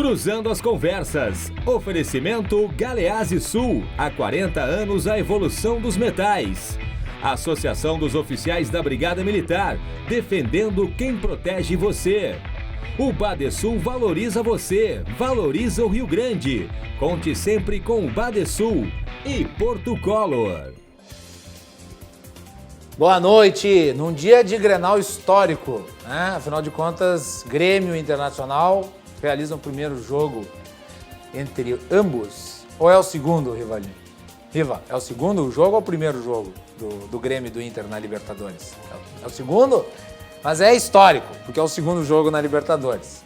Cruzando as Conversas. Oferecimento Galeazzi Sul. Há 40 anos a evolução dos metais. Associação dos Oficiais da Brigada Militar. Defendendo quem protege você. O Badesul valoriza você. Valoriza o Rio Grande. Conte sempre com o Badesul. E Porto Color. Boa noite. Num dia de Grenal histórico, né? Afinal de contas, Grêmio e Internacional realizam o primeiro jogo entre ambos. Ou é o segundo, Rivalinho? Riva, é o segundo jogo ou o primeiro jogo do Grêmio e do Inter na Libertadores? É o segundo, mas é histórico, porque é o segundo jogo na Libertadores.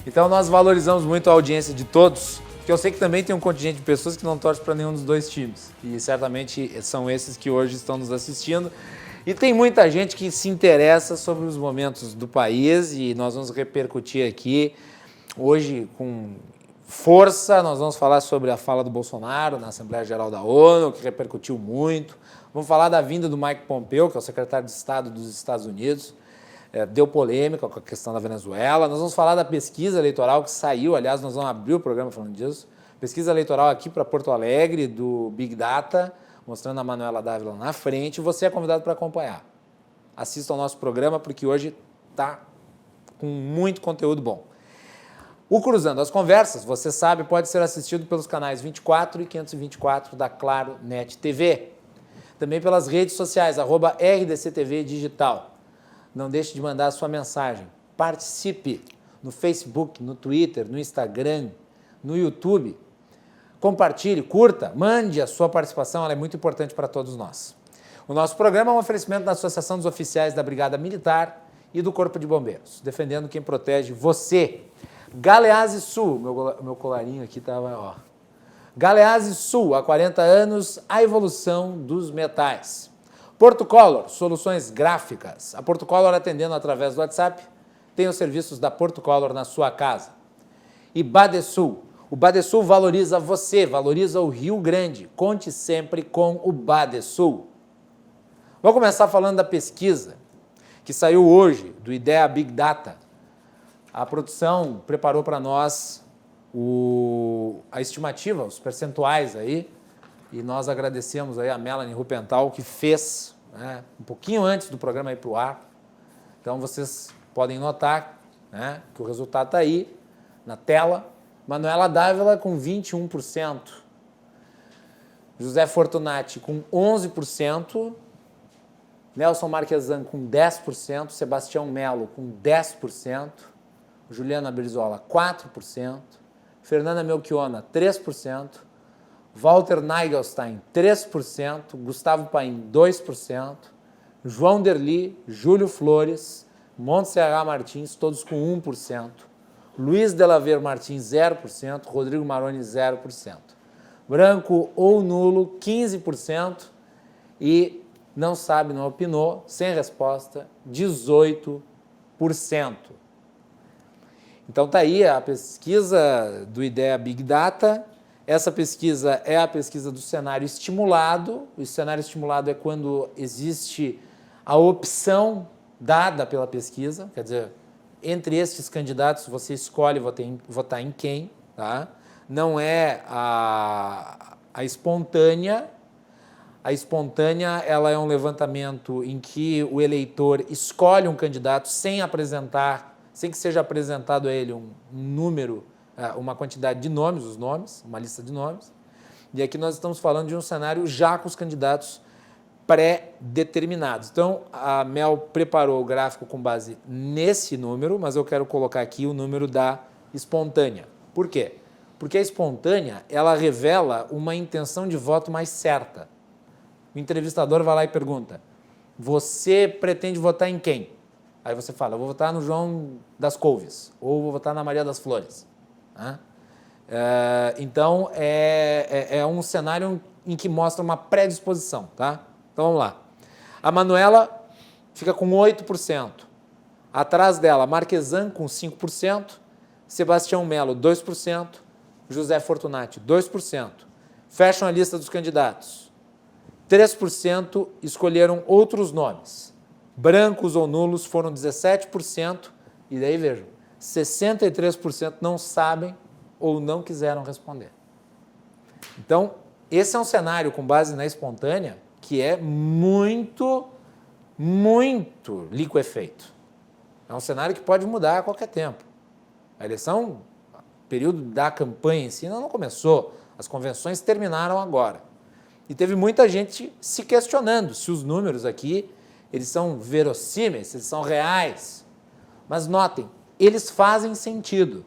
Então nós valorizamos muito a audiência de todos, porque eu sei que também tem um contingente de pessoas que não torcem para nenhum dos dois times. E certamente são esses que hoje estão nos assistindo. E tem muita gente que se interessa sobre os momentos do país e nós vamos repercutir aqui hoje com força. Nós vamos falar sobre a fala do Bolsonaro na Assembleia Geral da ONU, que repercutiu muito. Vamos falar da vinda do Mike Pompeo, que é o secretário de Estado dos Estados Unidos. Deu polêmica com a questão da Venezuela. Nós vamos falar da pesquisa eleitoral que saiu, aliás, nós vamos abrir o programa falando disso. Pesquisa eleitoral aqui para Porto Alegre, do Big Data, mostrando a Manuela Dávila na frente. Você é convidado para acompanhar. Assista ao nosso programa, porque hoje está com muito conteúdo bom. O Cruzando as Conversas, você sabe, pode ser assistido pelos canais 24 e 524 da Claro Net TV. Também pelas redes sociais, @RDCTV Digital. Não deixe de mandar a sua mensagem. Participe no Facebook, no Twitter, no Instagram, no YouTube. Compartilhe, curta, mande a sua participação, ela é muito importante para todos nós. O nosso programa é um oferecimento da Associação dos Oficiais da Brigada Militar e do Corpo de Bombeiros, defendendo quem protege você. Galeazzi Sul, meu colarinho aqui estava, ó. Galeazzi Sul, há 40 anos, a evolução dos metais. Porto Color, soluções gráficas. A Porto Color, atendendo através do WhatsApp, tem os serviços da Porto Color na sua casa. E Badesul. O Badesul valoriza você, valoriza o Rio Grande. Conte sempre com o Badesul. Vou começar falando da pesquisa que saiu hoje, do IDEA Big Data. A produção preparou para nós a estimativa, os percentuais aí, e nós agradecemos aí a Melanie Rupental, que fez, né, um pouquinho antes do programa ir para o ar. Então vocês podem notar, né, que o resultado está aí na tela. Manuela Dávila com 21%, José Fortunati com 11%, Nelson Marquesan com 10%, Sebastião Melo com 10%, Juliana Brizola 4%, Fernanda Melchiona 3%, Walter Nagelstein 3%, Gustavo Paim 2%, João Derli, Júlio Flores, Montserrat Martins, todos com 1%, Luiz Delaver Martins 0%, Rodrigo Maroni 0%, branco ou nulo 15% e não sabe, não opinou, sem resposta 18%. Então tá aí a pesquisa do IDEA Big Data. Essa pesquisa é a pesquisa do cenário estimulado. O cenário estimulado é quando existe a opção dada pela pesquisa, quer dizer, entre estes candidatos você escolhe votar em quem, tá? Não é a espontânea. A espontânea, ela é um levantamento em que o eleitor escolhe um candidato sem que seja apresentado a ele um número, uma quantidade de nomes, os nomes, uma lista de nomes. E aqui nós estamos falando de um cenário já com os candidatos pré-determinados. Então, a Mel preparou o gráfico com base nesse número, mas eu quero colocar aqui o número da espontânea. Por quê? Porque a espontânea, ela revela uma intenção de voto mais certa. O entrevistador vai lá e pergunta: você pretende votar em quem? Aí você fala: eu vou votar no João das Couves, ou vou votar na Maria das Flores. Então, é um cenário em que mostra uma predisposição, tá? Então, vamos lá. A Manuela fica com 8%. Atrás dela, Marquesan com 5%, Sebastião Melo, 2%, José Fortunati, 2%. Fecham a lista dos candidatos. 3% escolheram outros nomes. Brancos ou nulos foram 17%, e daí vejam, 63% não sabem ou não quiseram responder. Então, esse é um cenário com base na espontânea que é muito liquefeito. É um cenário que pode mudar a qualquer tempo. A eleição, o período da campanha em si não começou, as convenções terminaram agora. E teve muita gente se questionando se os números aqui, eles são verossímeis, se eles são reais. Mas notem, eles fazem sentido.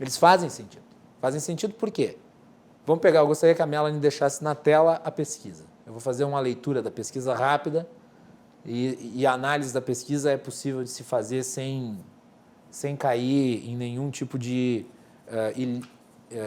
Eles fazem sentido. Fazem sentido por quê? Vamos pegar, eu gostaria que a Melanie deixasse na tela a pesquisa. Eu vou fazer uma leitura da pesquisa rápida e a análise da pesquisa é possível de se fazer sem cair em nenhum tipo de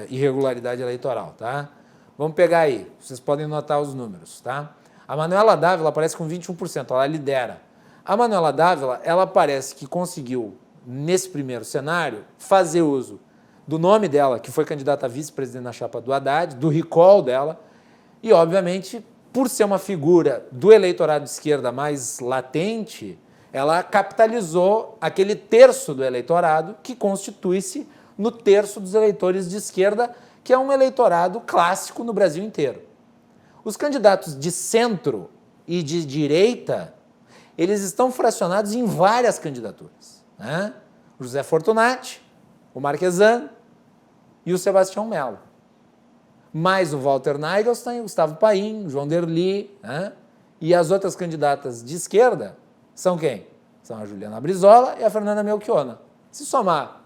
irregularidade eleitoral, tá? Vamos pegar aí, vocês podem notar os números, tá? A Manuela Dávila aparece com 21%, ela lidera. A Manuela Dávila, ela parece que conseguiu, nesse primeiro cenário, fazer uso do nome dela, que foi candidata a vice-presidente na chapa do Haddad, do recall dela, e, obviamente, por ser uma figura do eleitorado de esquerda mais latente, ela capitalizou aquele terço do eleitorado que constitui-se no terço dos eleitores de esquerda, que é um eleitorado clássico no Brasil inteiro. Os candidatos de centro e de direita, eles estão fracionados em várias candidaturas, né? O José Fortunati, o Marquesan e o Sebastião Melo. Mais o Walter Nagelstein, o Gustavo Paim, o João Derli, né? E as outras candidatas de esquerda são quem? São a Juliana Brizola e a Fernanda Melchiona. Se somar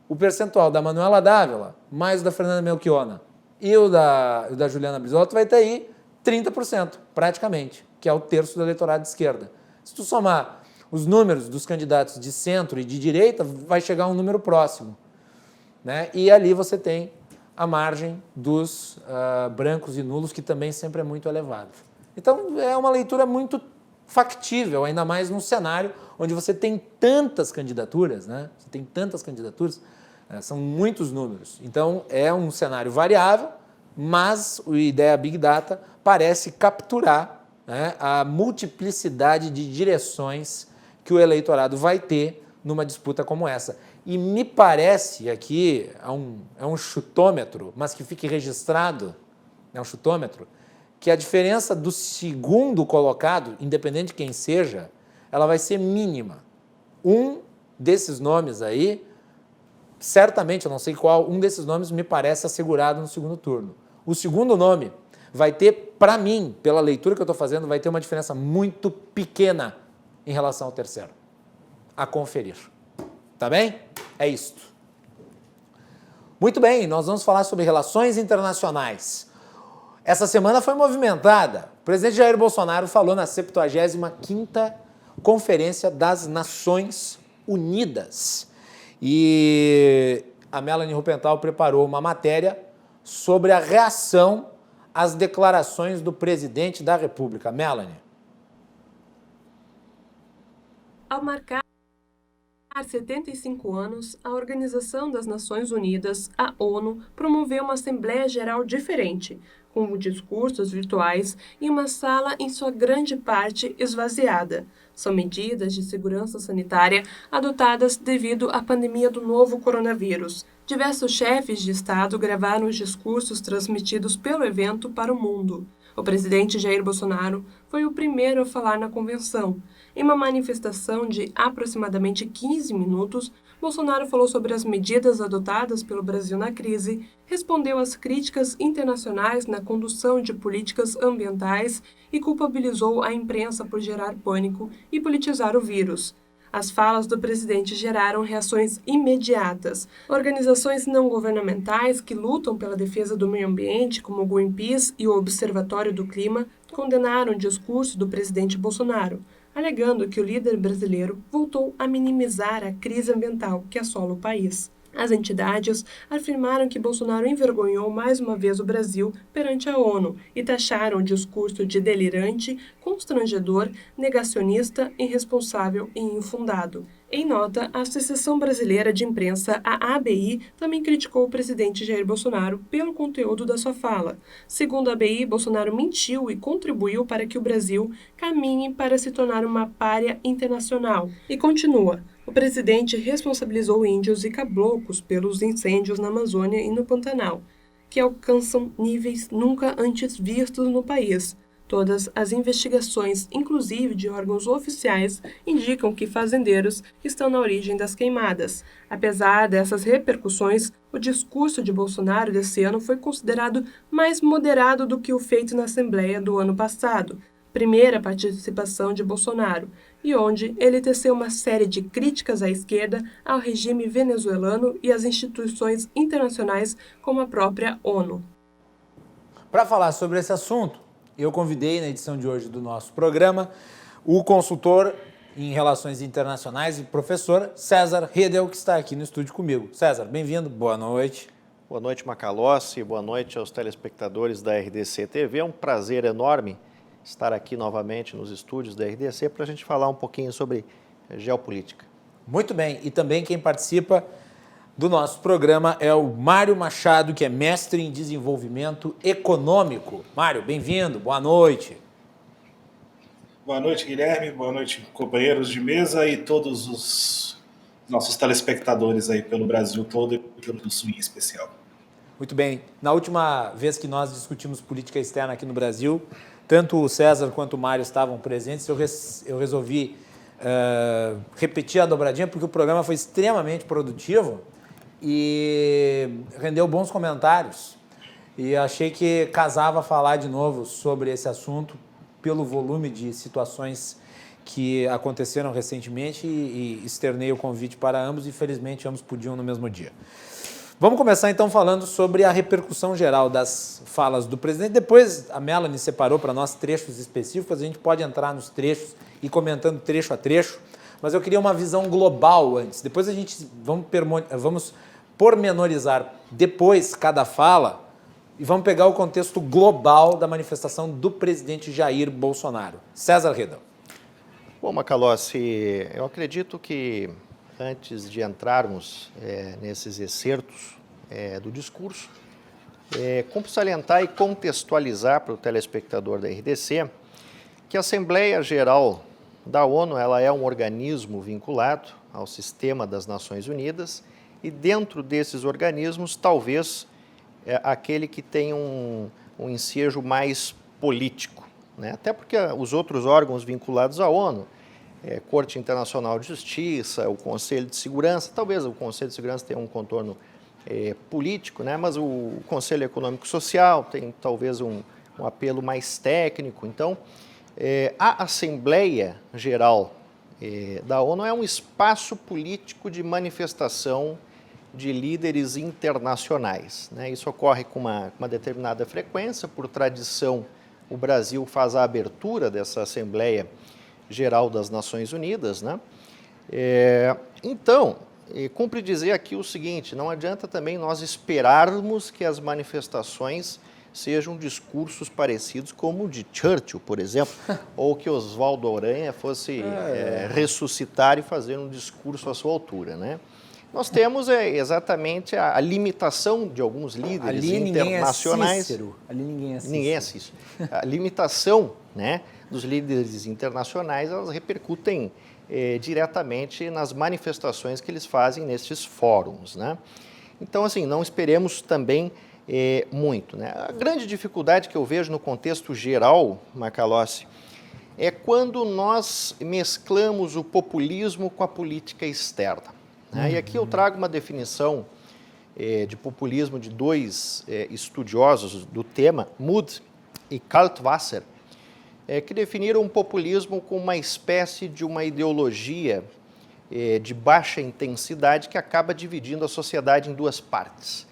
o percentual da Manuela Dávila mais o da Fernanda Melchiona e o da Juliana Brizola, tu vai ter aí 30%, praticamente, que é o terço do eleitorado de esquerda. Se tu somar os números dos candidatos de centro e de direita, vai chegar a um número próximo, né? E ali você tem a margem dos brancos e nulos, que também sempre é muito elevada. Então, é uma leitura muito factível, ainda mais num cenário onde você tem tantas candidaturas, né? Você tem tantas candidaturas, são muitos números. Então, é um cenário variável, mas a ideia Big Data parece capturar, né, a multiplicidade de direções que o eleitorado vai ter numa disputa como essa. E me parece, aqui é um chutômetro, mas que fique registrado, é um chutômetro, que a diferença do segundo colocado, independente de quem seja, ela vai ser mínima. Um desses nomes aí, certamente, eu não sei qual, um desses nomes me parece assegurado no segundo turno. O segundo nome vai ter, para mim, pela leitura que eu estou fazendo, vai ter uma diferença muito pequena em relação ao terceiro. A conferir. Tá bem? É isto. Muito bem, nós vamos falar sobre relações internacionais. Essa semana foi movimentada. O presidente Jair Bolsonaro falou na 75ª Conferência das Nações Unidas. E a Melanie Rupental preparou uma matéria sobre a reação às declarações do presidente da República. Melanie. Ao marcar 75 anos, a Organização das Nações Unidas, a ONU, promoveu uma Assembleia Geral diferente, com discursos virtuais e uma sala em sua grande parte esvaziada. São medidas de segurança sanitária adotadas devido à pandemia do novo coronavírus. Diversos chefes de Estado gravaram os discursos transmitidos pelo evento para o mundo. O presidente Jair Bolsonaro foi o primeiro a falar na convenção. Em uma manifestação de aproximadamente 15 minutos, Bolsonaro falou sobre as medidas adotadas pelo Brasil na crise, respondeu às críticas internacionais na condução de políticas ambientais e culpabilizou a imprensa por gerar pânico e politizar o vírus. As falas do presidente geraram reações imediatas. Organizações não governamentais que lutam pela defesa do meio ambiente, como o Greenpeace e o Observatório do Clima, condenaram o discurso do presidente Bolsonaro, alegando que o líder brasileiro voltou a minimizar a crise ambiental que assola o país. As entidades afirmaram que Bolsonaro envergonhou mais uma vez o Brasil perante a ONU e taxaram o discurso de delirante, constrangedor, negacionista, irresponsável e infundado. Em nota, a Associação Brasileira de Imprensa, a ABI, também criticou o presidente Jair Bolsonaro pelo conteúdo da sua fala. Segundo a ABI, Bolsonaro mentiu e contribuiu para que o Brasil caminhe para se tornar uma pária internacional. E continua: o presidente responsabilizou índios e caboclos pelos incêndios na Amazônia e no Pantanal, que alcançam níveis nunca antes vistos no país. Todas as investigações, inclusive de órgãos oficiais, indicam que fazendeiros estão na origem das queimadas. Apesar dessas repercussões, o discurso de Bolsonaro desse ano foi considerado mais moderado do que o feito na Assembleia do ano passado, primeira participação de Bolsonaro, e onde ele teceu uma série de críticas à esquerda, ao regime venezuelano e às instituições internacionais como a própria ONU. Para falar sobre esse assunto, eu convidei na edição de hoje do nosso programa o consultor em relações internacionais e professor César Redel, que está aqui no estúdio comigo. César, bem-vindo, boa noite. Boa noite, Macalossi, boa noite aos telespectadores da RDC TV. É um prazer enorme estar aqui novamente nos estúdios da RDC para a gente falar um pouquinho sobre geopolítica. Muito bem, e também quem participa do nosso programa é o Mário Machado, que é mestre em desenvolvimento econômico. Mário, bem-vindo, boa noite. Boa noite, Guilherme, boa noite, companheiros de mesa e todos os nossos telespectadores aí pelo Brasil todo e pelo do Sul em especial. Muito bem, na última vez que nós discutimos política externa aqui no Brasil, tanto o César quanto o Mário estavam presentes, eu resolvi repetir a dobradinha porque o programa foi extremamente produtivo e rendeu bons comentários. E achei que casava falar de novo sobre esse assunto pelo volume de situações que aconteceram recentemente e externei o convite para ambos e felizmente ambos podiam no mesmo dia. Vamos começar então falando sobre a repercussão geral das falas do presidente. Depois a Melanie separou para nós trechos específicos, a gente pode entrar nos trechos e comentando trecho a trecho, mas eu queria uma visão global antes. Depois a gente vamos pormenorizar depois cada fala e vamos pegar o contexto global da manifestação do presidente Jair Bolsonaro. César Redel. Bom, Macalossi, eu acredito que antes de entrarmos nesses excertos do discurso, cumpre salientar e contextualizar para o telespectador da RDC que a Assembleia Geral da ONU ela é um organismo vinculado ao sistema das Nações Unidas e dentro desses organismos, talvez, aquele que tem um ensejo mais político, né? Até porque os outros órgãos vinculados à ONU, Corte Internacional de Justiça, o Conselho de Segurança, talvez o Conselho de Segurança tenha um contorno político, né? Mas o Conselho Econômico Social tem talvez um apelo mais técnico. Então, a Assembleia Geral da ONU é um espaço político de manifestação de líderes internacionais, né? Isso ocorre com uma determinada frequência, por tradição o Brasil faz a abertura dessa Assembleia Geral das Nações Unidas, né? Então, cumpre dizer aqui o seguinte, não adianta também nós esperarmos que as manifestações sejam discursos parecidos como o de Churchill, por exemplo, ou que Oswaldo Aranha fosse ressuscitar e fazer um discurso à sua altura, né? Nós temos exatamente a limitação de alguns líderes internacionais. Ali ninguém é Cícero. Ninguém é Cícero. A limitação, né, dos líderes internacionais, elas repercutem diretamente nas manifestações que eles fazem nesses fóruns, né? Então, assim, não esperemos também muito, né? A grande dificuldade que eu vejo no contexto geral, Macalossi, é quando nós mesclamos o populismo com a política externa. E aqui eu trago uma definição de populismo de dois estudiosos do tema, Mood e Kaltwasser, que definiram o populismo como uma espécie de uma ideologia de baixa intensidade que acaba dividindo a sociedade em duas partes.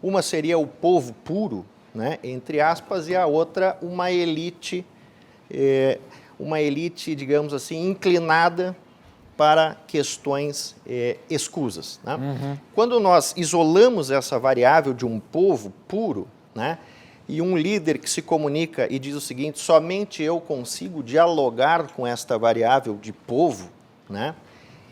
Uma seria o povo puro, né, entre aspas, e a outra uma elite, digamos assim, inclinada para questões escusas, né? Quando nós isolamos essa variável de um povo puro, né, e um líder que se comunica e diz o seguinte, somente eu consigo dialogar com esta variável de povo, né,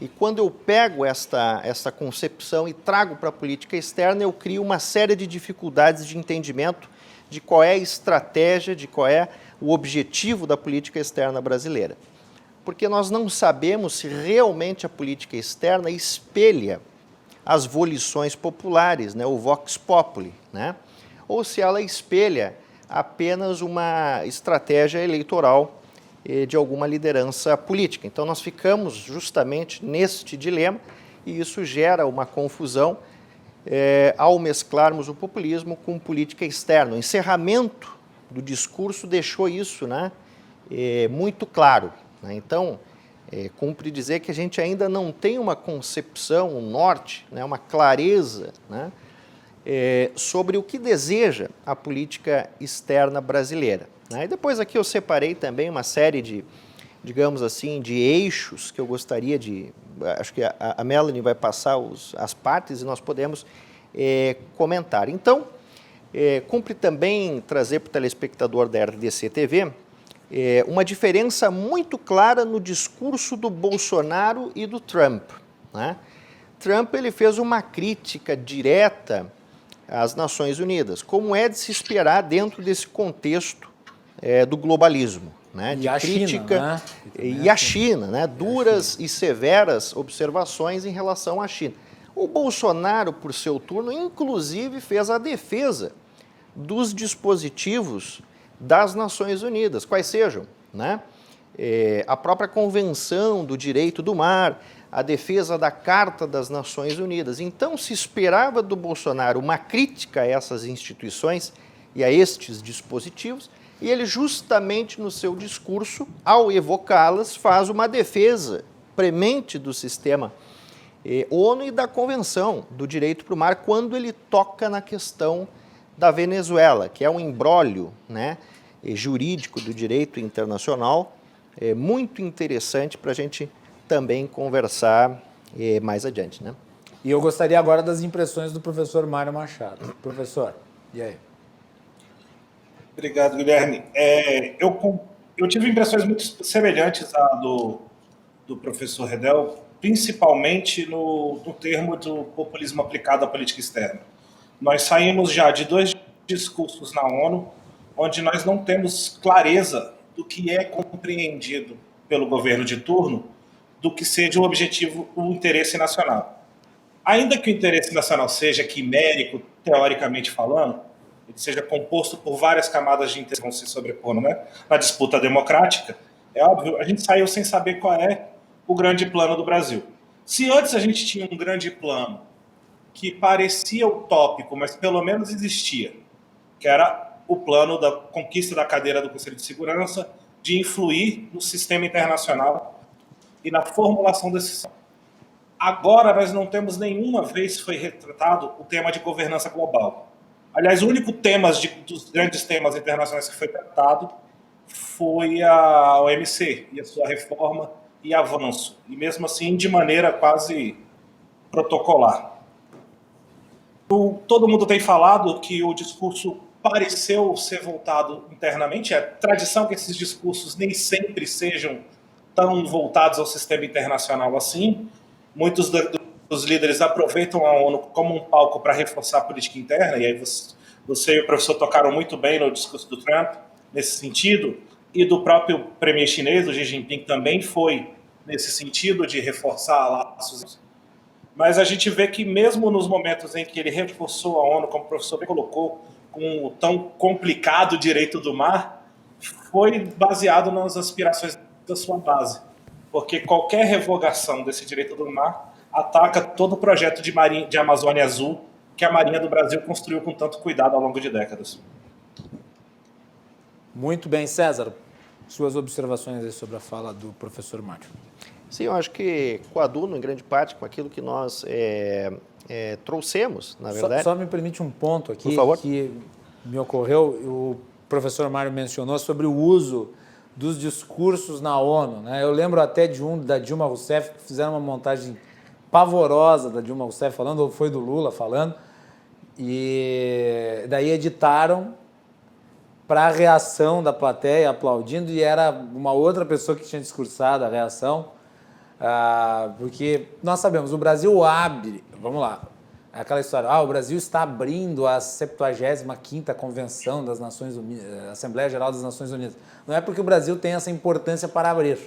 e quando eu pego esta concepção e trago para a política externa, eu crio uma série de dificuldades de entendimento de qual é a estratégia, de qual é o objetivo da política externa brasileira. porque nós não sabemos se realmente a política externa espelha as volições populares, né, o vox populi, né, ou se ela espelha apenas uma estratégia eleitoral de alguma liderança política. Então nós ficamos justamente neste dilema e isso gera uma confusão ao mesclarmos o populismo com política externa. O encerramento do discurso deixou isso, né, muito claro, né? Então, cumpre dizer que a gente ainda não tem uma concepção, um norte, né, uma clareza, né, sobre o que deseja a política externa brasileira, né? E depois aqui eu separei também uma série de, digamos assim, de eixos que eu gostaria de... Acho que a Melanie vai passar as partes e nós podemos comentar. Então, cumpre também trazer para o telespectador da RDC TV uma diferença muito clara no discurso do Bolsonaro e do Trump, né? Trump ele fez uma crítica direta às Nações Unidas, como é de se esperar dentro desse contexto do globalismo, né? De crítica, e a China, né? Duras e severas observações em relação à China. O Bolsonaro, por seu turno, inclusive fez a defesa dos dispositivos das Nações Unidas, quais sejam, né? A própria Convenção do Direito do Mar, a defesa da Carta das Nações Unidas. Então, se esperava do Bolsonaro uma crítica a essas instituições e a estes dispositivos, e ele justamente no seu discurso, ao evocá-las, faz uma defesa premente do sistema ONU e da Convenção do Direito para o Mar, quando ele toca na questão da Venezuela, que é um imbróglio, né, jurídico do direito internacional, muito interessante para a gente também conversar mais adiante, né? E eu gostaria agora das impressões do professor Mário Machado. Professor, e aí? Obrigado, Guilherme. Eu tive impressões muito semelhantes à do professor Redel, principalmente no termo do populismo aplicado à política externa. Nós saímos já de 2 discursos na ONU, onde nós não temos clareza do que é compreendido pelo governo de turno, do que seja o objetivo, o interesse nacional. Ainda que o interesse nacional seja quimérico, teoricamente falando, ele seja composto por várias camadas de interesse que vão se sobrepondo, né? Na disputa democrática, é óbvio, a gente saiu sem saber qual é o grande plano do Brasil. Se antes a gente tinha um grande plano que parecia utópico, mas pelo menos existia, que era o plano da conquista da cadeira do Conselho de Segurança, de influir no sistema internacional e na formulação da decisão. Agora nós não temos nenhuma vez foi retratado o tema de governança global. Aliás, o único tema dos grandes temas internacionais que foi tratado foi a OMC e a sua reforma e avanço, e mesmo assim de maneira quase protocolar. Todo mundo tem falado que o discurso pareceu ser voltado internamente. É tradição que esses discursos nem sempre sejam tão voltados ao sistema internacional assim. Muitos dos líderes aproveitam a ONU como um palco para reforçar a política interna, e aí você e o professor tocaram muito bem no discurso do Trump nesse sentido, e do próprio premier chinês, o Xi Jinping, também foi nesse sentido de reforçar laços. Mas a gente vê que mesmo nos momentos em que ele reforçou a ONU, como o professor bem colocou, com o tão complicado direito do mar, foi baseado nas aspirações da sua base. Porque qualquer revogação desse direito do mar ataca todo o projeto de Amazônia Azul que a Marinha do Brasil construiu com tanto cuidado ao longo de décadas. Muito bem, César. Suas observações aí sobre a fala do professor Mário. Sim, eu acho que coaduno em grande parte com aquilo que nós trouxemos, na verdade. Só me permite um ponto aqui, por favor, que me ocorreu, o professor Mário mencionou sobre o uso dos discursos na ONU, né? Eu lembro até da Dilma Rousseff, que fizeram uma montagem pavorosa da Dilma Rousseff falando, ou foi do Lula falando, e daí editaram para a reação da plateia aplaudindo, e era uma outra pessoa que tinha discursado a reação, porque nós sabemos, o Brasil abre, vamos lá, aquela história, o Brasil está abrindo a 75ª Convenção das Nações Unidas, Assembleia Geral das Nações Unidas. Não é porque o Brasil tem essa importância para abrir.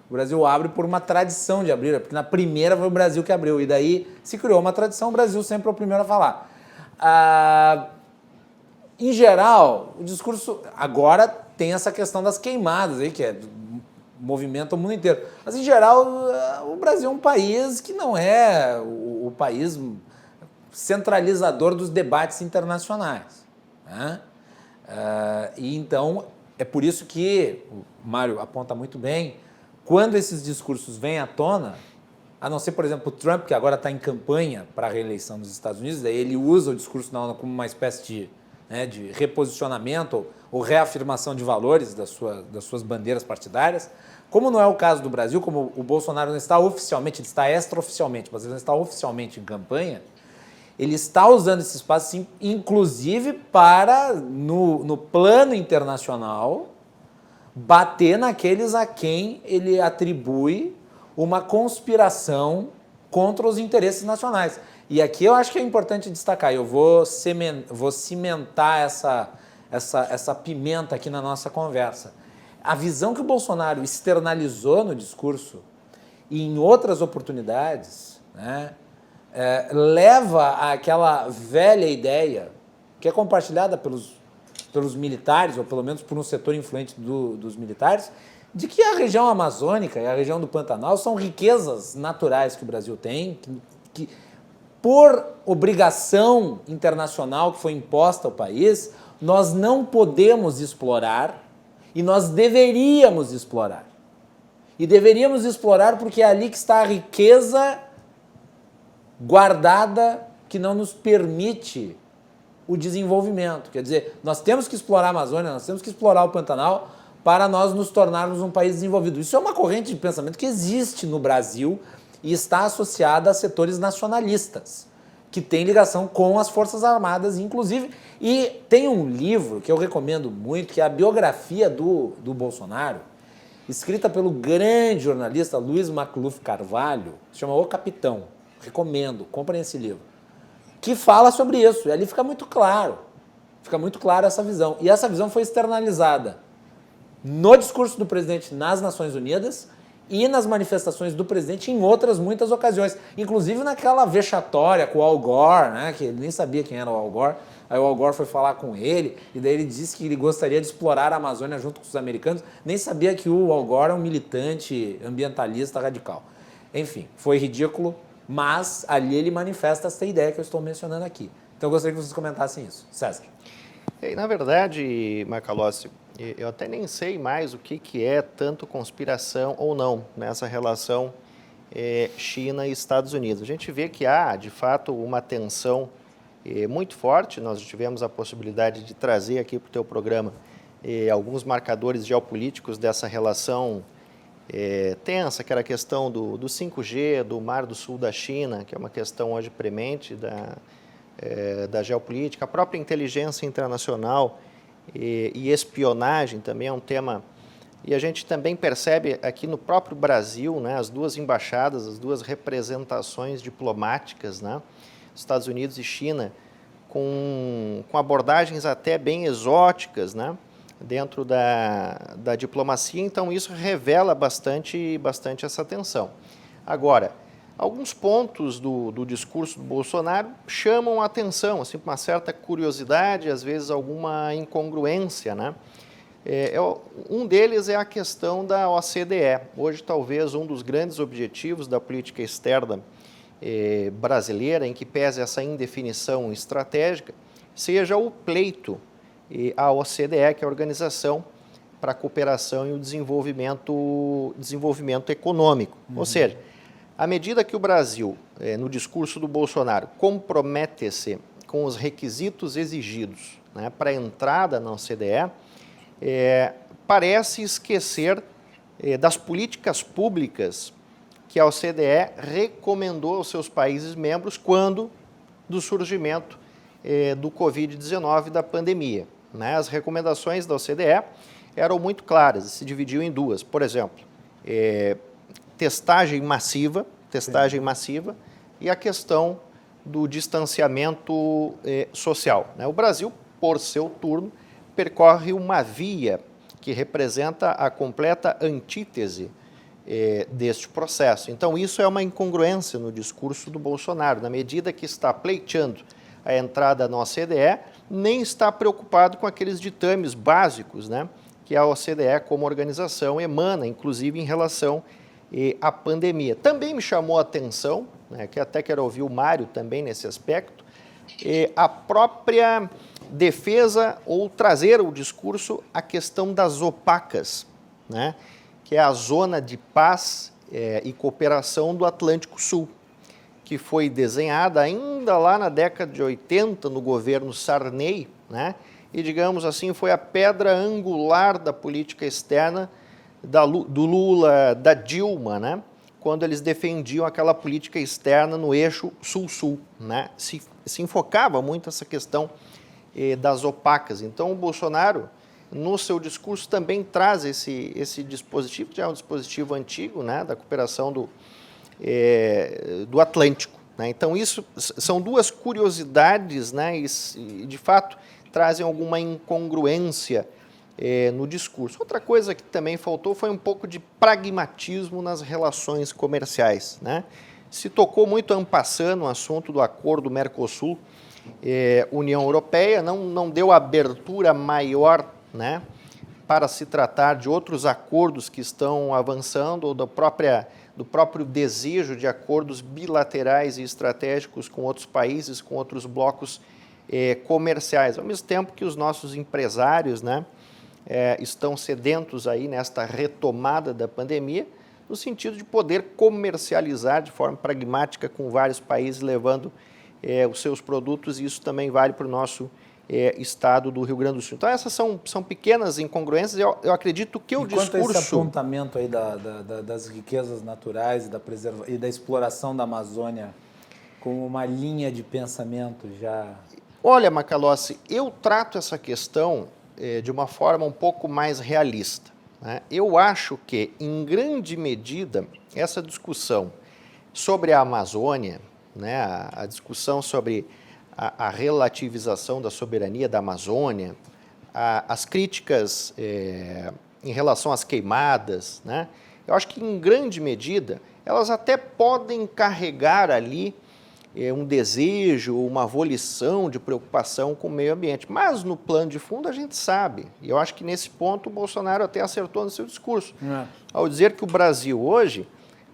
O Brasil abre por uma tradição de abrir, porque na primeira foi o Brasil que abriu, e daí se criou uma tradição, o Brasil sempre é o primeiro a falar. Em geral, o discurso agora tem essa questão das queimadas aí, que movimenta o mundo inteiro. Mas, em geral, o Brasil é um país que não é o país centralizador dos debates internacionais, né? E então, é por isso que o Mário aponta muito bem, quando esses discursos vêm à tona, a não ser, por exemplo, o Trump, que agora está em campanha para a reeleição dos Estados Unidos, daí ele usa o discurso na ONU como uma espécie de reposicionamento ou reafirmação de valores das suas bandeiras partidárias. Como não é o caso do Brasil, como o Bolsonaro não está oficialmente, ele está extraoficialmente, mas ele não está oficialmente em campanha, ele está usando esse espaço, sim, inclusive para, no plano internacional, bater naqueles a quem ele atribui uma conspiração contra os interesses nacionais. E aqui eu acho que é importante destacar, eu vou cimentar essa pimenta aqui na nossa conversa. A visão que o Bolsonaro externalizou no discurso e em outras oportunidades, né, leva àquela velha ideia, que é compartilhada pelos militares, ou pelo menos por um setor influente dos militares, de que a região amazônica e a região do Pantanal são riquezas naturais que o Brasil tem, que por obrigação internacional que foi imposta ao país, nós não podemos explorar e nós deveríamos explorar. E deveríamos explorar porque é ali que está a riqueza guardada que não nos permite o desenvolvimento. Quer dizer, nós temos que explorar a Amazônia, nós temos que explorar o Pantanal para nós nos tornarmos um país desenvolvido. Isso é uma corrente de pensamento que existe no Brasil e está associada a setores nacionalistas, que tem ligação com as Forças Armadas, inclusive. E tem um livro que eu recomendo muito, que é a biografia do Bolsonaro, escrita pelo grande jornalista Luiz Macluf Carvalho, se chama O Capitão. Recomendo, comprem esse livro. Que fala sobre isso, e ali fica muito claro essa visão. E essa visão foi externalizada no discurso do presidente nas Nações Unidas e nas manifestações do presidente em outras muitas ocasiões, inclusive naquela vexatória com o Al Gore, né, que ele nem sabia quem era o Al Gore, aí o Al Gore foi falar com ele, e daí ele disse que ele gostaria de explorar a Amazônia junto com os americanos, nem sabia que o Al Gore é um militante ambientalista radical. Enfim, foi ridículo, mas ali ele manifesta essa ideia que eu estou mencionando aqui. Então eu gostaria que vocês comentassem isso. César. Na verdade, Macalossi, eu até nem sei mais o que é tanto conspiração ou não nessa relação China e Estados Unidos. A gente vê que há, de fato, uma tensão muito forte. Nós tivemos a possibilidade de trazer aqui para o teu programa alguns marcadores geopolíticos dessa relação tensa, que era a questão do 5G, do Mar do Sul da China, que é uma questão hoje premente da geopolítica, a própria inteligência internacional e espionagem também é um tema, e a gente também percebe aqui no próprio Brasil, né, as duas embaixadas, as duas representações diplomáticas, né, Estados Unidos e China, com abordagens até bem exóticas, né, dentro da diplomacia, então isso revela bastante essa tensão. Agora, alguns pontos do discurso do Bolsonaro chamam a atenção, assim, uma certa curiosidade, às vezes alguma incongruência, né? Um deles é a questão da OCDE. Hoje, talvez, um dos grandes objetivos da política externa brasileira, em que pese essa indefinição estratégica, seja o pleito à OCDE, que é a Organização para a Cooperação e o Desenvolvimento Econômico. Ou seja, à medida que o Brasil, no discurso do Bolsonaro, compromete-se com os requisitos exigidos, né, para a entrada na OCDE, parece esquecer das políticas públicas que a OCDE recomendou aos seus países membros quando do surgimento do Covid-19, da pandemia, né? As recomendações da OCDE eram muito claras, se dividiam em duas. Por exemplo, testagem massiva e a questão do distanciamento social, né? O Brasil, por seu turno, percorre uma via que representa a completa antítese deste processo. Então, isso é uma incongruência no discurso do Bolsonaro, na medida que está pleiteando a entrada na OCDE, nem está preocupado com aqueles ditames básicos, né, que a OCDE, como organização, emana, inclusive em relação à pandemia. Também me chamou a atenção, né, que até quero ouvir o Mário também nesse aspecto, a própria defesa ou trazer ao discurso a questão das opacas, né, que é a zona de paz e cooperação do Atlântico Sul, que foi desenhada ainda lá na década de 80 no governo Sarney, né, e, digamos assim, foi a pedra angular da política externa do Lula, da Dilma, né, quando eles defendiam aquela política externa no eixo Sul-Sul, né, se enfocava muito essa questão das opacas. Então, o Bolsonaro, no seu discurso, também traz esse dispositivo, que é um dispositivo antigo, né, da cooperação do Atlântico, né. Então, isso são duas curiosidades, né, e de fato trazem alguma incongruência no discurso. Outra coisa que também faltou foi um pouco de pragmatismo nas relações comerciais, né. Se tocou muito en passant no assunto do acordo Mercosul, União Europeia, não deu abertura maior, né, para se tratar de outros acordos que estão avançando, ou do próprio desejo de acordos bilaterais e estratégicos com outros países, com outros blocos comerciais, ao mesmo tempo que os nossos empresários, né, estão sedentos aí nesta retomada da pandemia, no sentido de poder comercializar de forma pragmática com vários países, levando os seus produtos, e isso também vale para o nosso estado do Rio Grande do Sul. Então, essas são pequenas incongruências. Eu acredito que o discurso... Quanto a esse apontamento aí das riquezas naturais e da exploração da Amazônia como uma linha de pensamento já... Olha, Macalossi, eu trato essa questão de uma forma um pouco mais realista, né? Eu acho que, em grande medida, essa discussão sobre a Amazônia, né, a discussão sobre a relativização da soberania da Amazônia, as críticas em relação às queimadas, né, eu acho que, em grande medida, elas até podem carregar ali um desejo, uma volição de preocupação com o meio ambiente. Mas, no plano de fundo, a gente sabe, e eu acho que nesse ponto o Bolsonaro até acertou no seu discurso, ao dizer que o Brasil hoje,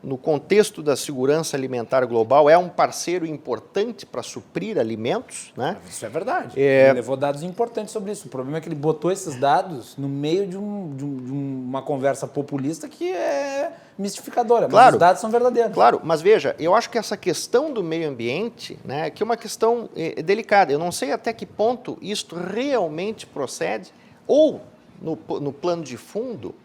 no contexto da segurança alimentar global, é um parceiro importante para suprir alimentos, né? Isso é verdade. Ele levou dados importantes sobre isso. O problema é que ele botou esses dados no meio de uma conversa populista que é mistificadora, mas claro, os dados são verdadeiros. Claro, mas veja, eu acho que essa questão do meio ambiente, né, que é uma questão delicada. Eu não sei até que ponto isto realmente procede, ou, no plano de fundo,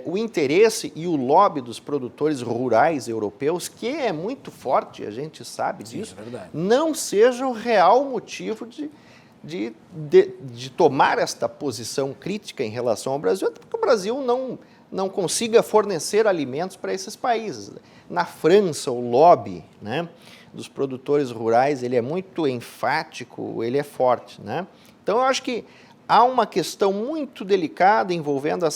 o interesse e o lobby dos produtores rurais europeus, que é muito forte, a gente sabe disso, é verdade, não seja o real motivo de tomar esta posição crítica em relação ao Brasil, até porque o Brasil não consiga fornecer alimentos para esses países. Na França, o lobby, né, dos produtores rurais, ele é muito enfático, ele é forte, né? Então, eu acho que há uma questão muito delicada envolvendo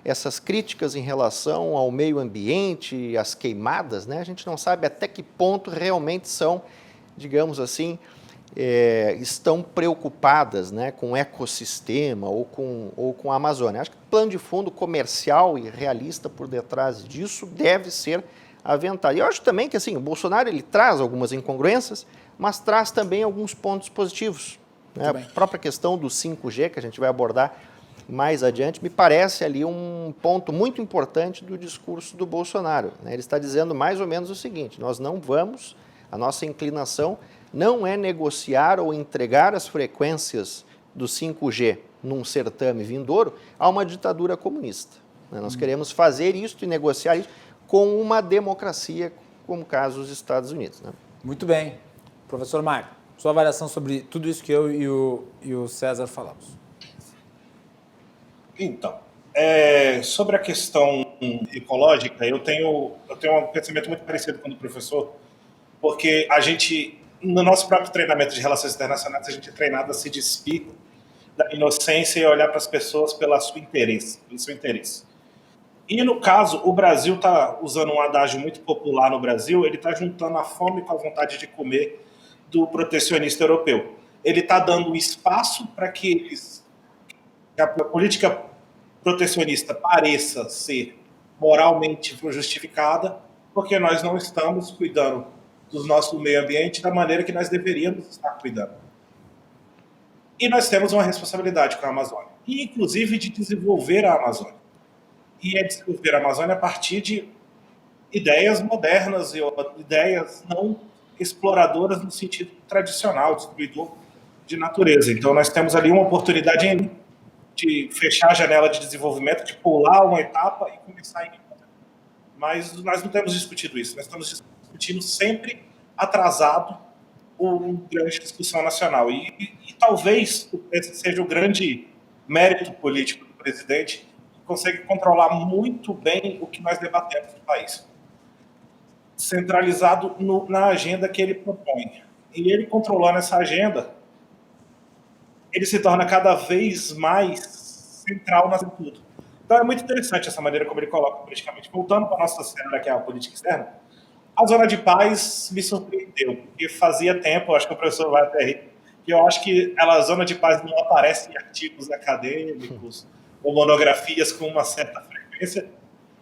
essas críticas em relação ao meio ambiente, às queimadas, né? A gente não sabe até que ponto realmente são, digamos assim, estão preocupadas, né, com o ecossistema ou com a Amazônia. Acho que o plano de fundo comercial e realista por detrás disso deve ser aventado. E eu acho também que assim, o Bolsonaro ele traz algumas incongruências, mas traz também alguns pontos positivos. A própria questão do 5G, que a gente vai abordar mais adiante, me parece ali um ponto muito importante do discurso do Bolsonaro, né? Ele está dizendo mais ou menos o seguinte: nós não vamos, a nossa inclinação não é negociar ou entregar as frequências do 5G num certame vindouro a uma ditadura comunista, né? Nós queremos fazer isso e negociar isso com uma democracia, como o caso dos Estados Unidos, né? Muito bem. Professor Mário, sua avaliação sobre tudo isso que eu e o César falamos. Então, sobre a questão ecológica, eu tenho um pensamento muito parecido com o do professor, porque a gente, no nosso próprio treinamento de relações internacionais, a gente é treinado a se despir da inocência e olhar para as pessoas pelo seu interesse. E no caso, o Brasil está usando um adágio muito popular no Brasil, ele está juntando a fome com a vontade de comer do protecionista europeu. Ele está dando espaço para que a política protecionista pareça ser moralmente justificada, porque nós não estamos cuidando do nosso meio ambiente da maneira que nós deveríamos estar cuidando. E nós temos uma responsabilidade com a Amazônia, e inclusive de desenvolver a Amazônia. E é desenvolver a Amazônia a partir de ideias modernas e ideias não exploradoras no sentido tradicional, destruidor de natureza. Então nós temos ali uma oportunidade de fechar a janela de desenvolvimento, de pular uma etapa e começar em outra. Mas nós não temos discutido isso, nós estamos discutindo sempre atrasado uma grande discussão nacional. E talvez esse seja o grande mérito político do presidente, que consegue controlar muito bem o que nós debatemos no país, centralizado na agenda que ele propõe. E ele controlando essa agenda, ele se torna cada vez mais central na tudo. Então é muito interessante essa maneira como ele coloca politicamente. Voltando para a nossa cena, que é a política externa, a zona de paz me surpreendeu, porque fazia tempo, acho que o professor vai até rir, que eu acho que a zona de paz não aparece em artigos acadêmicos ou monografias com uma certa frequência.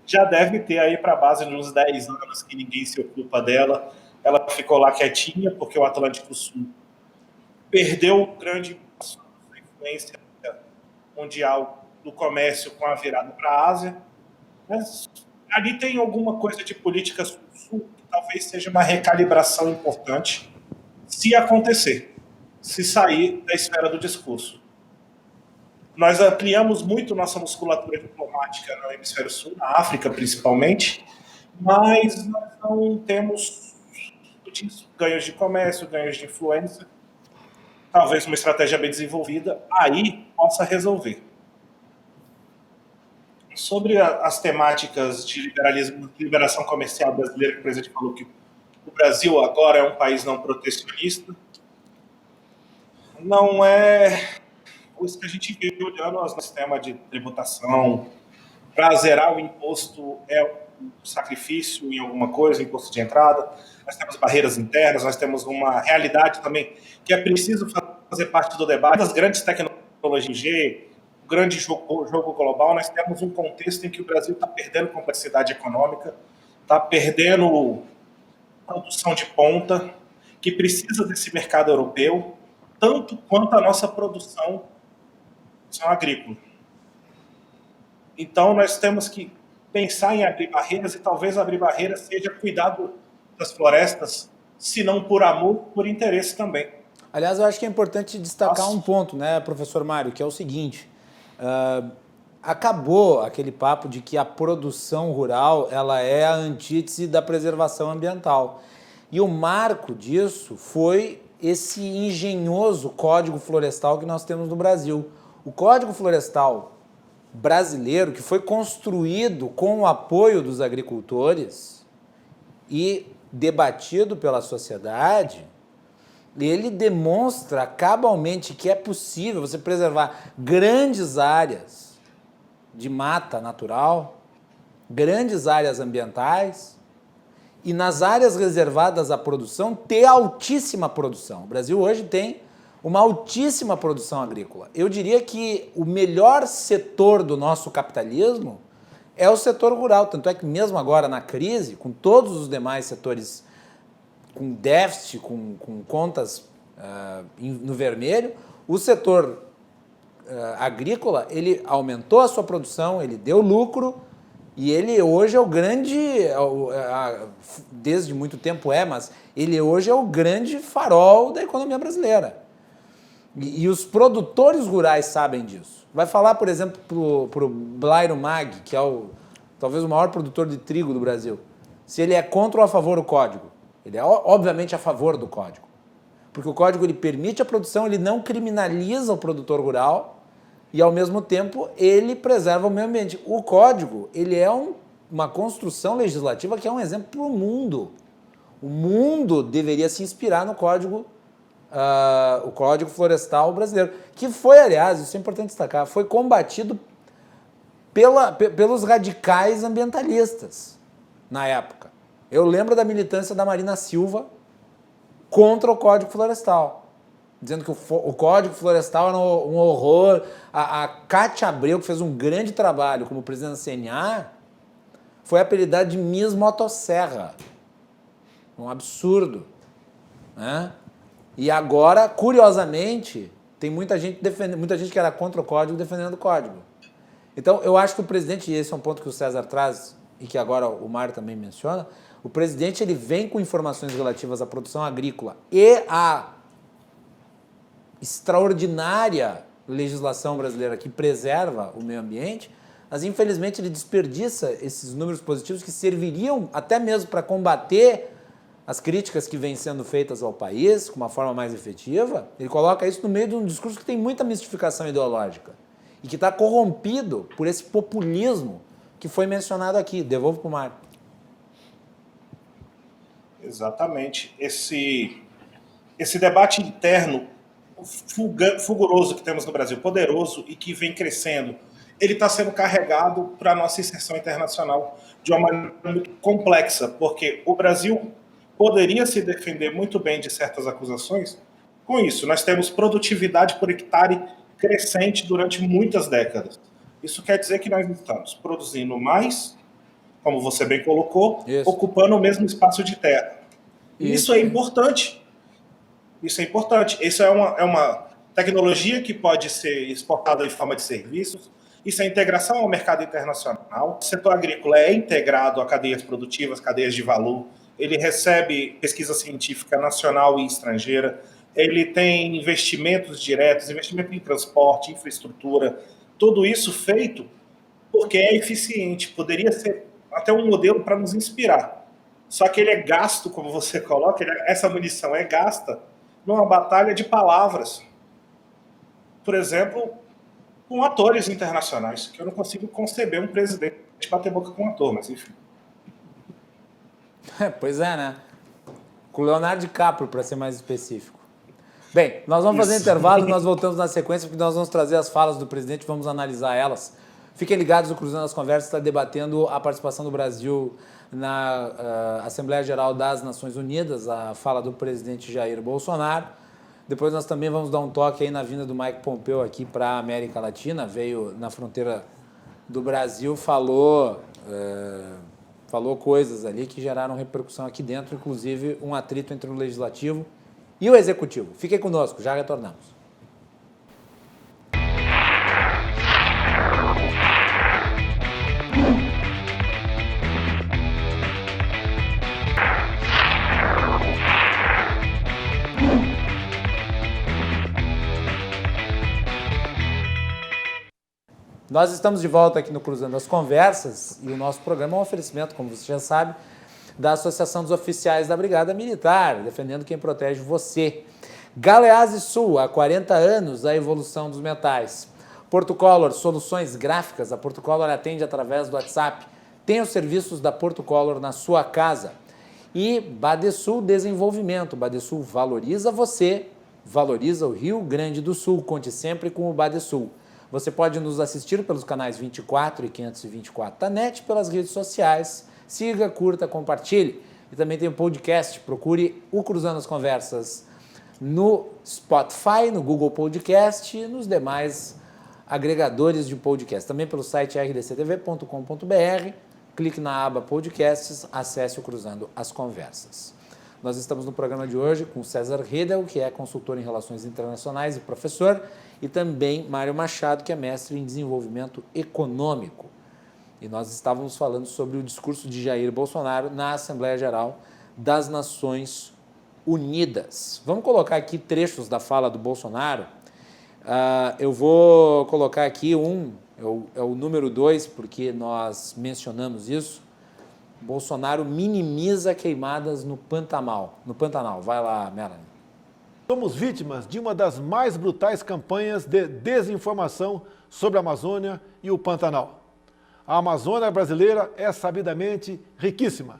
Já deve ter aí para a base de uns 10 anos que ninguém se ocupa dela. Ela ficou lá quietinha, porque o Atlântico Sul perdeu grande influência mundial do comércio com a virada para a Ásia. Mas ali tem alguma coisa de política sul-sul que talvez seja uma recalibração importante, se acontecer, se sair da esfera do discurso. Nós ampliamos muito nossa musculatura diplomática no hemisfério sul, na África principalmente, mas nós não temos ganhos de comércio, ganhos de influência. Talvez uma estratégia bem desenvolvida aí possa resolver. Sobre as temáticas de liberalismo, de liberação comercial brasileira, que o presidente falou que o Brasil agora é um país não protecionista, não é isso que a gente vê olhando o sistema de tributação. Para zerar o imposto é um sacrifício em alguma coisa, imposto de entrada. Nós temos barreiras internas, nós temos uma realidade também que é preciso fazer parte do debate das grandes tecnologias, o grande jogo global. Nós temos um contexto em que o Brasil está perdendo complexidade econômica, está perdendo produção de ponta, que precisa desse mercado europeu, tanto quanto a nossa produção agrícola. Então, nós temos que pensar em abrir barreiras, e talvez abrir barreiras seja cuidar das florestas, se não por amor, por interesse também. Aliás, eu acho que é importante destacar um ponto, né, professor Mário, que é o seguinte: acabou aquele papo de que a produção rural ela é a antítese da preservação ambiental. E o marco disso foi esse engenhoso Código Florestal que nós temos no Brasil. O Código Florestal brasileiro, que foi construído com o apoio dos agricultores e debatido pela sociedade, ele demonstra cabalmente que é possível você preservar grandes áreas de mata natural, grandes áreas ambientais, e nas áreas reservadas à produção ter altíssima produção. O Brasil hoje tem uma altíssima produção agrícola. Eu diria que o melhor setor do nosso capitalismo é o setor rural, tanto é que mesmo agora na crise, com todos os demais setores com déficit, com contas no vermelho, o setor agrícola, ele aumentou a sua produção, ele deu lucro, e ele hoje é o grande, desde muito tempo mas ele hoje é o grande farol da economia brasileira. E os produtores rurais sabem disso. Vai falar, por exemplo, para o Blairo Mag, que é talvez o maior produtor de trigo do Brasil, se ele é contra ou a favor do código. Ele é obviamente a favor do código. Porque o código ele permite a produção, ele não criminaliza o produtor rural e, ao mesmo tempo, ele preserva o meio ambiente. O código ele é uma construção legislativa que é um exemplo para o mundo. O mundo deveria se inspirar no código o Código Florestal brasileiro, que foi, aliás, isso é importante destacar, foi combatido pelos radicais ambientalistas na época. Eu lembro da militância da Marina Silva contra o Código Florestal, dizendo que o Código Florestal era um horror. A Cátia Abreu, que fez um grande trabalho como presidente da CNA, foi apelidada de Miss Motosserra. Um absurdo, né? E agora, curiosamente, tem muita gente que era contra o Código defendendo o Código. Então, eu acho que o presidente, e esse é um ponto que o César traz e que agora o Mário também menciona, o presidente ele vem com informações relativas à produção agrícola e à extraordinária legislação brasileira que preserva o meio ambiente, mas infelizmente ele desperdiça esses números positivos que serviriam até mesmo para combater as críticas que vêm sendo feitas ao país, com uma forma mais efetiva. Ele coloca isso no meio de um discurso que tem muita mistificação ideológica e que está corrompido por esse populismo que foi mencionado aqui. Devolvo para o Mário. Exatamente. Esse debate interno fulguroso que temos no Brasil, poderoso e que vem crescendo, ele está sendo carregado para a nossa inserção internacional de uma maneira muito complexa, porque o Brasil poderia se defender muito bem de certas acusações com isso. Nós temos produtividade por hectare crescente durante muitas décadas. Isso quer dizer que nós estamos produzindo mais, como você bem colocou, ocupando o mesmo espaço de terra. Isso é importante. Isso é importante. Isso é uma tecnologia que pode ser exportada em forma de serviços. Isso é integração ao mercado internacional. O setor agrícola é integrado a cadeias produtivas, cadeias de valor. Ele recebe pesquisa científica nacional e estrangeira. Ele tem investimentos diretos, investimento em transporte, infraestrutura. Tudo isso feito porque é eficiente. Poderia ser até um modelo para nos inspirar. Só que ele é gasto, como você coloca, essa munição é gasta numa batalha de palavras. Por exemplo, com atores internacionais, que eu não consigo conceber um presidente bater boca com um ator, mas enfim. Pois é, né? Com o Leonardo DiCaprio, para ser mais específico. Bem, nós vamos fazer intervalo e nós voltamos na sequência, porque nós vamos trazer as falas do presidente e vamos analisar elas. Fiquem ligados, o Cruzando as Conversas está debatendo a participação do Brasil na Assembleia Geral das Nações Unidas, a fala do presidente Jair Bolsonaro. Depois nós também vamos dar um toque aí na vinda do Mike Pompeo aqui para a América Latina, veio na fronteira do Brasil, falou coisas ali que geraram repercussão aqui dentro, inclusive um atrito entre o Legislativo e o Executivo. Fiquem conosco, já retornamos. Nós estamos de volta aqui no Cruzando as Conversas e o nosso programa é um oferecimento, como você já sabe, da Associação dos Oficiais da Brigada Militar, defendendo quem protege você. Galeazzi Sul, há 40 anos, a evolução dos metais. Portocolor, soluções gráficas. A Portocolor atende através do WhatsApp. Tem os serviços da Portocolor na sua casa. E Badesul Desenvolvimento. Badesul valoriza você, valoriza o Rio Grande do Sul. Conte sempre com o Badesul. Você pode nos assistir pelos canais 24 e 524 da NET, pelas redes sociais. Siga, curta, compartilhe. E também tem um podcast. Procure o Cruzando as Conversas no Spotify, no Google Podcast e nos demais agregadores de podcast. Também pelo site rdctv.com.br. Clique na aba Podcasts, acesse o Cruzando as Conversas. Nós estamos no programa de hoje com César Redel, que é consultor em relações internacionais e professor, e também Mário Machado, que é mestre em desenvolvimento econômico. E nós estávamos falando sobre o discurso de Jair Bolsonaro na Assembleia Geral das Nações Unidas. Vamos colocar aqui trechos da fala do Bolsonaro. Eu vou colocar aqui é o número 2, porque nós mencionamos isso. Bolsonaro minimiza queimadas no Pantanal. Vai lá, Melanie. Somos vítimas de uma das mais brutais campanhas de desinformação sobre a Amazônia e o Pantanal. A Amazônia brasileira é sabidamente riquíssima.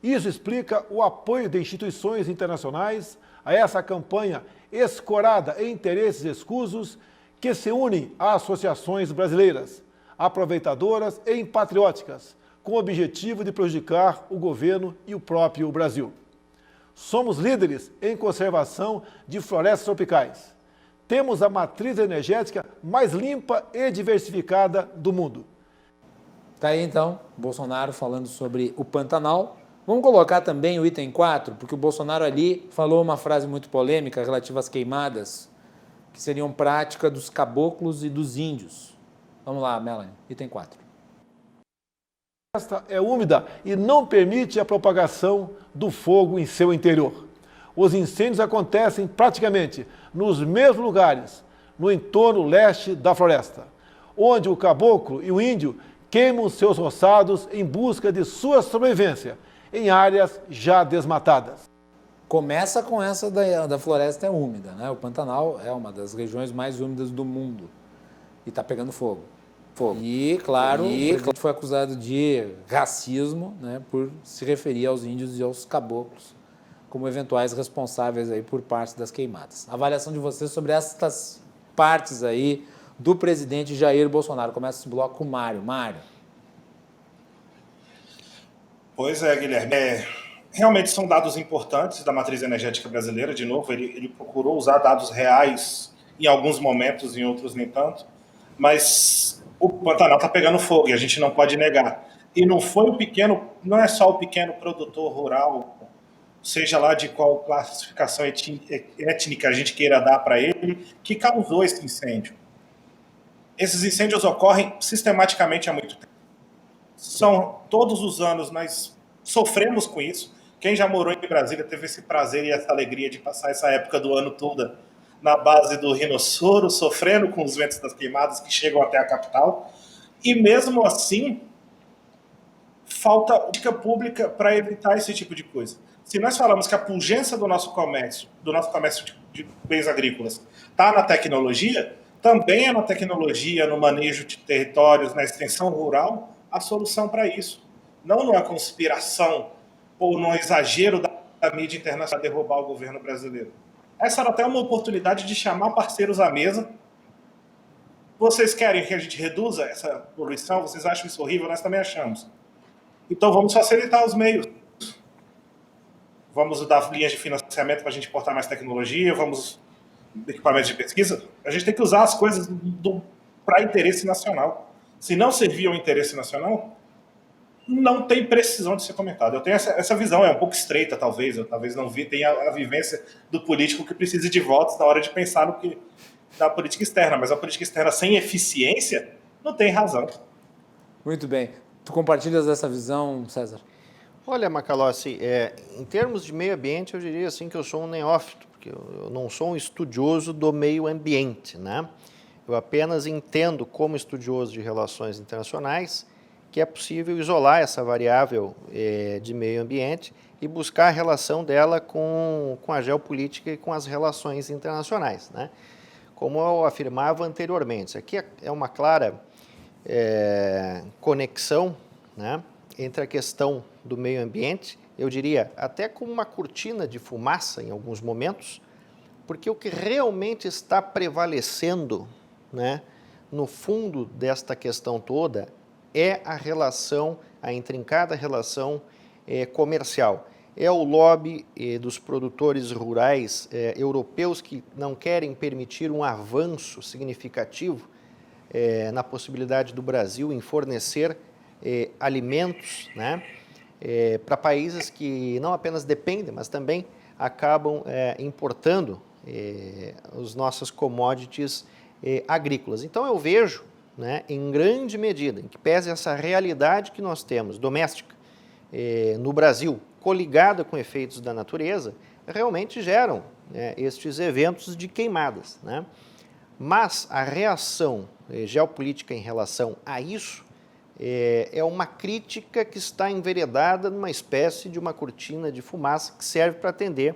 Isso explica o apoio de instituições internacionais a essa campanha escorada em interesses escusos que se unem a associações brasileiras. aproveitadoras e impatrióticas, com o objetivo de prejudicar o governo e o próprio Brasil. Somos líderes em conservação de florestas tropicais. Temos a matriz energética mais limpa e diversificada do mundo. Tá aí então, Bolsonaro falando sobre o Pantanal. Vamos colocar também o item 4, porque o Bolsonaro ali falou uma frase muito polêmica relativa às queimadas, que seriam prática dos caboclos e dos índios. Vamos lá, Melanie, item 4. Esta é úmida e não permite a propagação do fogo em seu interior. Os incêndios acontecem praticamente nos mesmos lugares, no entorno leste da floresta, onde o caboclo e o índio queimam seus roçados em busca de sua sobrevivência, em áreas já desmatadas. Começa com essa da floresta é úmida, né? O Pantanal é uma das regiões mais úmidas do mundo e está pegando fogo. E, claro, ele foi acusado de racismo, né, por se referir aos índios e aos caboclos como eventuais responsáveis aí por parte das queimadas. A avaliação de vocês sobre estas partes aí do presidente Jair Bolsonaro. Começa esse bloco com o Mário. Mário. Pois é, Guilherme. Realmente são dados importantes da matriz energética brasileira. De novo, ele procurou usar dados reais em alguns momentos, em outros nem tanto. Mas o Pantanal está pegando fogo e a gente não pode negar. E não é só o pequeno produtor rural, seja lá de qual classificação étnica a gente queira dar para ele, que causou esse incêndio. Esses incêndios ocorrem sistematicamente há muito tempo. Todos os anos nós sofremos com isso. Quem já morou em Brasília teve esse prazer e essa alegria de passar essa época do ano toda na base do rinossoro, sofrendo com os ventos das queimadas que chegam até a capital. E mesmo assim, falta política pública para evitar esse tipo de coisa. Se nós falamos que a pujança do nosso comércio de bens agrícolas está na tecnologia, também é na tecnologia, no manejo de territórios, na extensão rural, a solução para isso. Não numa conspiração ou num exagero da mídia internacional derrubar o governo brasileiro. Essa era até uma oportunidade de chamar parceiros à mesa. Vocês querem que a gente reduza essa poluição? Vocês acham isso horrível? Nós também achamos. Então vamos facilitar os meios. Vamos dar linhas de financiamento para a gente importar mais tecnologia, vamos equipamentos de pesquisa. A gente tem que usar as coisas para interesse nacional. Se não servir ao interesse nacional, não tem precisão de ser comentado. Eu tenho essa visão, é um pouco estreita, talvez. Eu talvez não tenha a vivência do político que precisa de votos na hora de pensar no que da política externa. Mas a política externa sem eficiência não tem razão. Muito bem. Tu compartilhas dessa visão, César? Olha, Macalossi, em termos de meio ambiente, eu diria assim que eu sou um neófito, porque eu não sou um estudioso do meio ambiente, né? Eu apenas entendo, como estudioso de relações internacionais, que é possível isolar essa variável de meio ambiente e buscar a relação dela com a geopolítica e com as relações internacionais, né? Como eu afirmava anteriormente, isso aqui é uma clara conexão, né, entre a questão do meio ambiente, eu diria até como uma cortina de fumaça em alguns momentos, porque o que realmente está prevalecendo, né, no fundo desta questão toda é a relação, a intrincada relação comercial. É o lobby dos produtores rurais europeus que não querem permitir um avanço significativo na possibilidade do Brasil em fornecer alimentos, né, para países que não apenas dependem, mas também acabam importando os nossos commodities agrícolas. Então eu vejo, né, em grande medida, em que pese essa realidade que nós temos doméstica no Brasil, coligada com efeitos da natureza, realmente geram estes eventos de queimadas, né? Mas a reação geopolítica em relação a isso é uma crítica que está enveredada numa espécie de uma cortina de fumaça que serve para atender,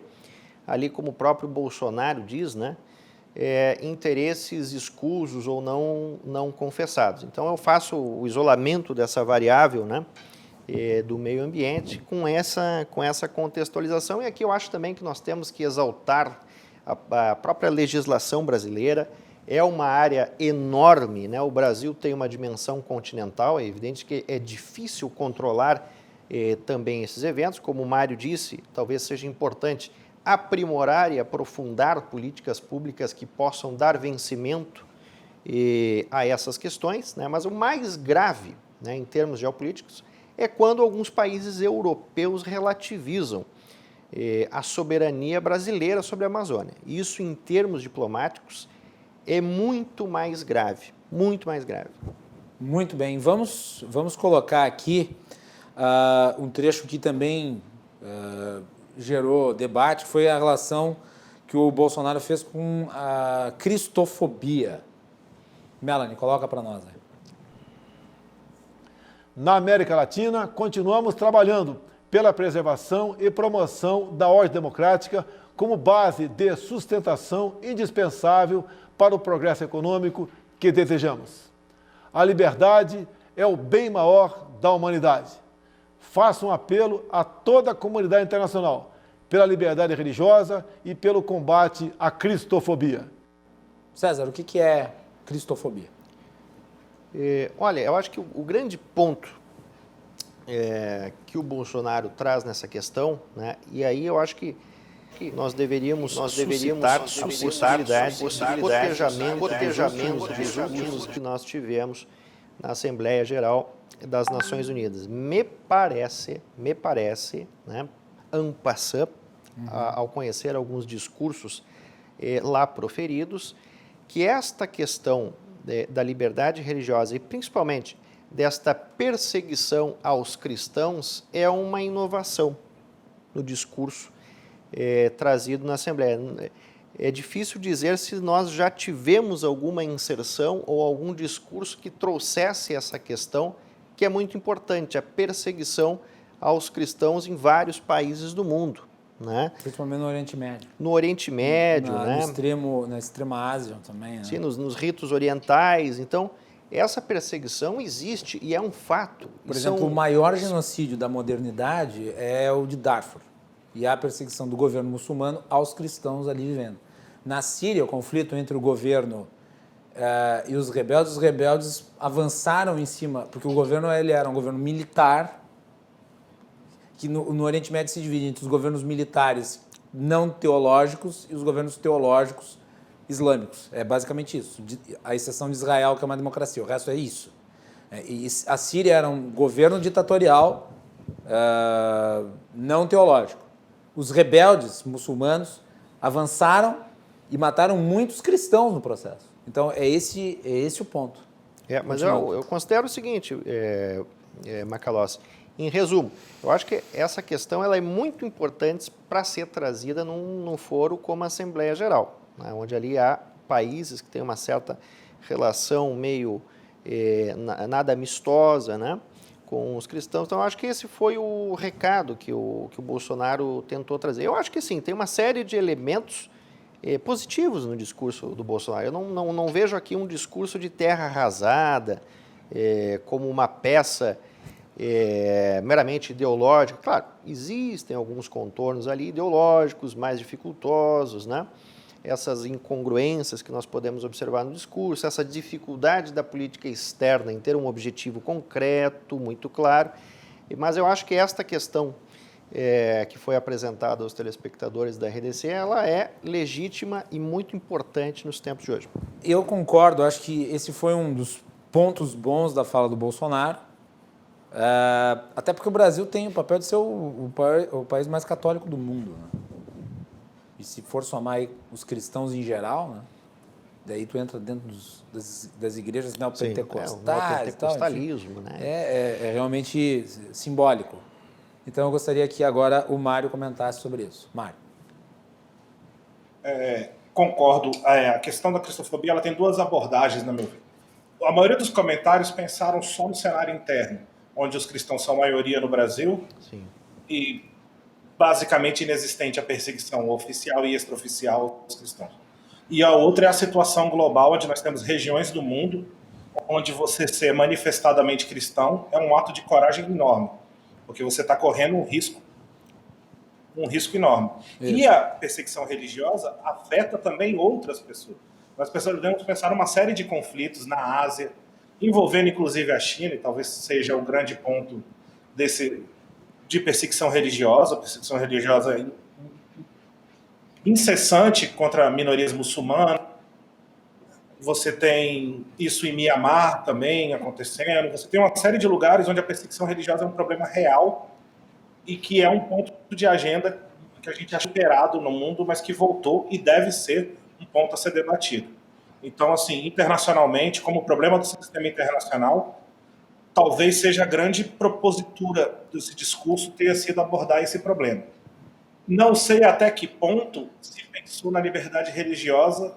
ali como o próprio Bolsonaro diz, né, interesses escusos ou não confessados. Então eu faço o isolamento dessa variável, né, do meio ambiente com essa contextualização, e aqui eu acho também que nós temos que exaltar a própria legislação brasileira É uma área enorme, né? O Brasil tem uma dimensão continental, é evidente que é difícil controlar também esses eventos. Como o Mário disse, talvez seja importante aprimorar e aprofundar políticas públicas que possam dar vencimento a essas questões, né? Mas o mais grave, né, em termos geopolíticos, é quando alguns países europeus relativizam a soberania brasileira sobre a Amazônia. Isso, em termos diplomáticos, é muito mais grave, muito mais grave. Muito bem, vamos colocar aqui um trecho que também gerou debate, foi a relação que o Bolsonaro fez com a cristofobia. Melanie, coloca para nós aí. Na América Latina, continuamos trabalhando pela preservação e promoção da ordem democrática como base de sustentação indispensável para o progresso econômico que desejamos. A liberdade é o bem maior da humanidade. Faço um apelo a toda a comunidade internacional pela liberdade religiosa e pelo combate à cristofobia. César, o que é cristofobia? Olha, eu acho que o grande ponto que o Bolsonaro traz nessa questão, né, e aí eu acho que nós deveríamos suscitar a possibilidade de cotejamento dos últimos que nós tivemos na Assembleia Geral das Nações Unidas. Me parece, né, en passant, ao conhecer alguns discursos lá proferidos, que esta questão da liberdade religiosa e principalmente desta perseguição aos cristãos é uma inovação no discurso trazido na Assembleia. É difícil dizer se nós já tivemos alguma inserção ou algum discurso que trouxesse essa questão, que é muito importante, a perseguição aos cristãos em vários países do mundo, né? Principalmente no Oriente Médio. No Oriente Médio, né? Na extrema Ásia também, né? Sim, nos ritos orientais. Então, essa perseguição existe e é um fato. Por exemplo, o maior genocídio da modernidade é o de Darfur. E a perseguição do governo muçulmano aos cristãos ali vivendo. Na Síria, o conflito entre o governo e os rebeldes avançaram em cima, porque o governo ele era um governo militar, que no Oriente Médio se divide entre os governos militares não teológicos e os governos teológicos islâmicos. É basicamente isso, a exceção de Israel, que é uma democracia, o resto é isso. E a Síria era um governo ditatorial não teológico. Os rebeldes muçulmanos avançaram e mataram muitos cristãos no processo. Então, é esse o ponto. Mas eu considero o seguinte, Macalossi, em resumo, eu acho que essa questão ela é muito importante para ser trazida num foro como a Assembleia Geral, né, onde ali há países que têm uma certa relação meio nada amistosa, né, com os cristãos. Então, eu acho que esse foi o recado que o Bolsonaro tentou trazer. Eu acho que sim, tem uma série de elementos positivos no discurso do Bolsonaro. Eu não vejo aqui um discurso de terra arrasada, como uma peça meramente ideológica. Claro, existem alguns contornos ali ideológicos mais dificultosos, né? Essas incongruências que nós podemos observar no discurso, essa dificuldade da política externa em ter um objetivo concreto, muito claro. Mas eu acho que esta questão que foi apresentada aos telespectadores da RDC, ela é legítima e muito importante nos tempos de hoje. Eu concordo, acho que esse foi um dos pontos bons da fala do Bolsonaro, até porque o Brasil tem o papel de ser o país mais católico do mundo, né? E se for somar aí os cristãos em geral, né? Daí tu entra dentro das igrejas neopentecostais. O neopentecostalismo, né? É realmente simbólico. Então eu gostaria que agora o Mário comentasse sobre isso. Mário. Concordo. A questão da cristofobia ela tem duas abordagens, na meu ver. A maioria dos comentários pensaram só no cenário interno, onde os cristãos são a maioria no Brasil. Sim. E basicamente inexistente a perseguição oficial e extraoficial dos cristãos. E a outra é a situação global, onde nós temos regiões do mundo onde você ser manifestadamente cristão é um ato de coragem enorme, porque você está correndo um risco enorme. Isso. E a perseguição religiosa afeta também outras pessoas. Nós podemos pensar numa série de conflitos na Ásia, envolvendo inclusive a China, e talvez seja o grande ponto de perseguição religiosa incessante contra minorias muçulmanas. Você tem isso em Mianmar também acontecendo. Você tem uma série de lugares onde a perseguição religiosa é um problema real e que é um ponto de agenda que a gente acha superado no mundo, mas que voltou e deve ser um ponto a ser debatido. Então, assim, internacionalmente, como problema do sistema internacional, talvez seja a grande propositura desse discurso tenha sido abordar esse problema. Não sei até que ponto se pensou na liberdade religiosa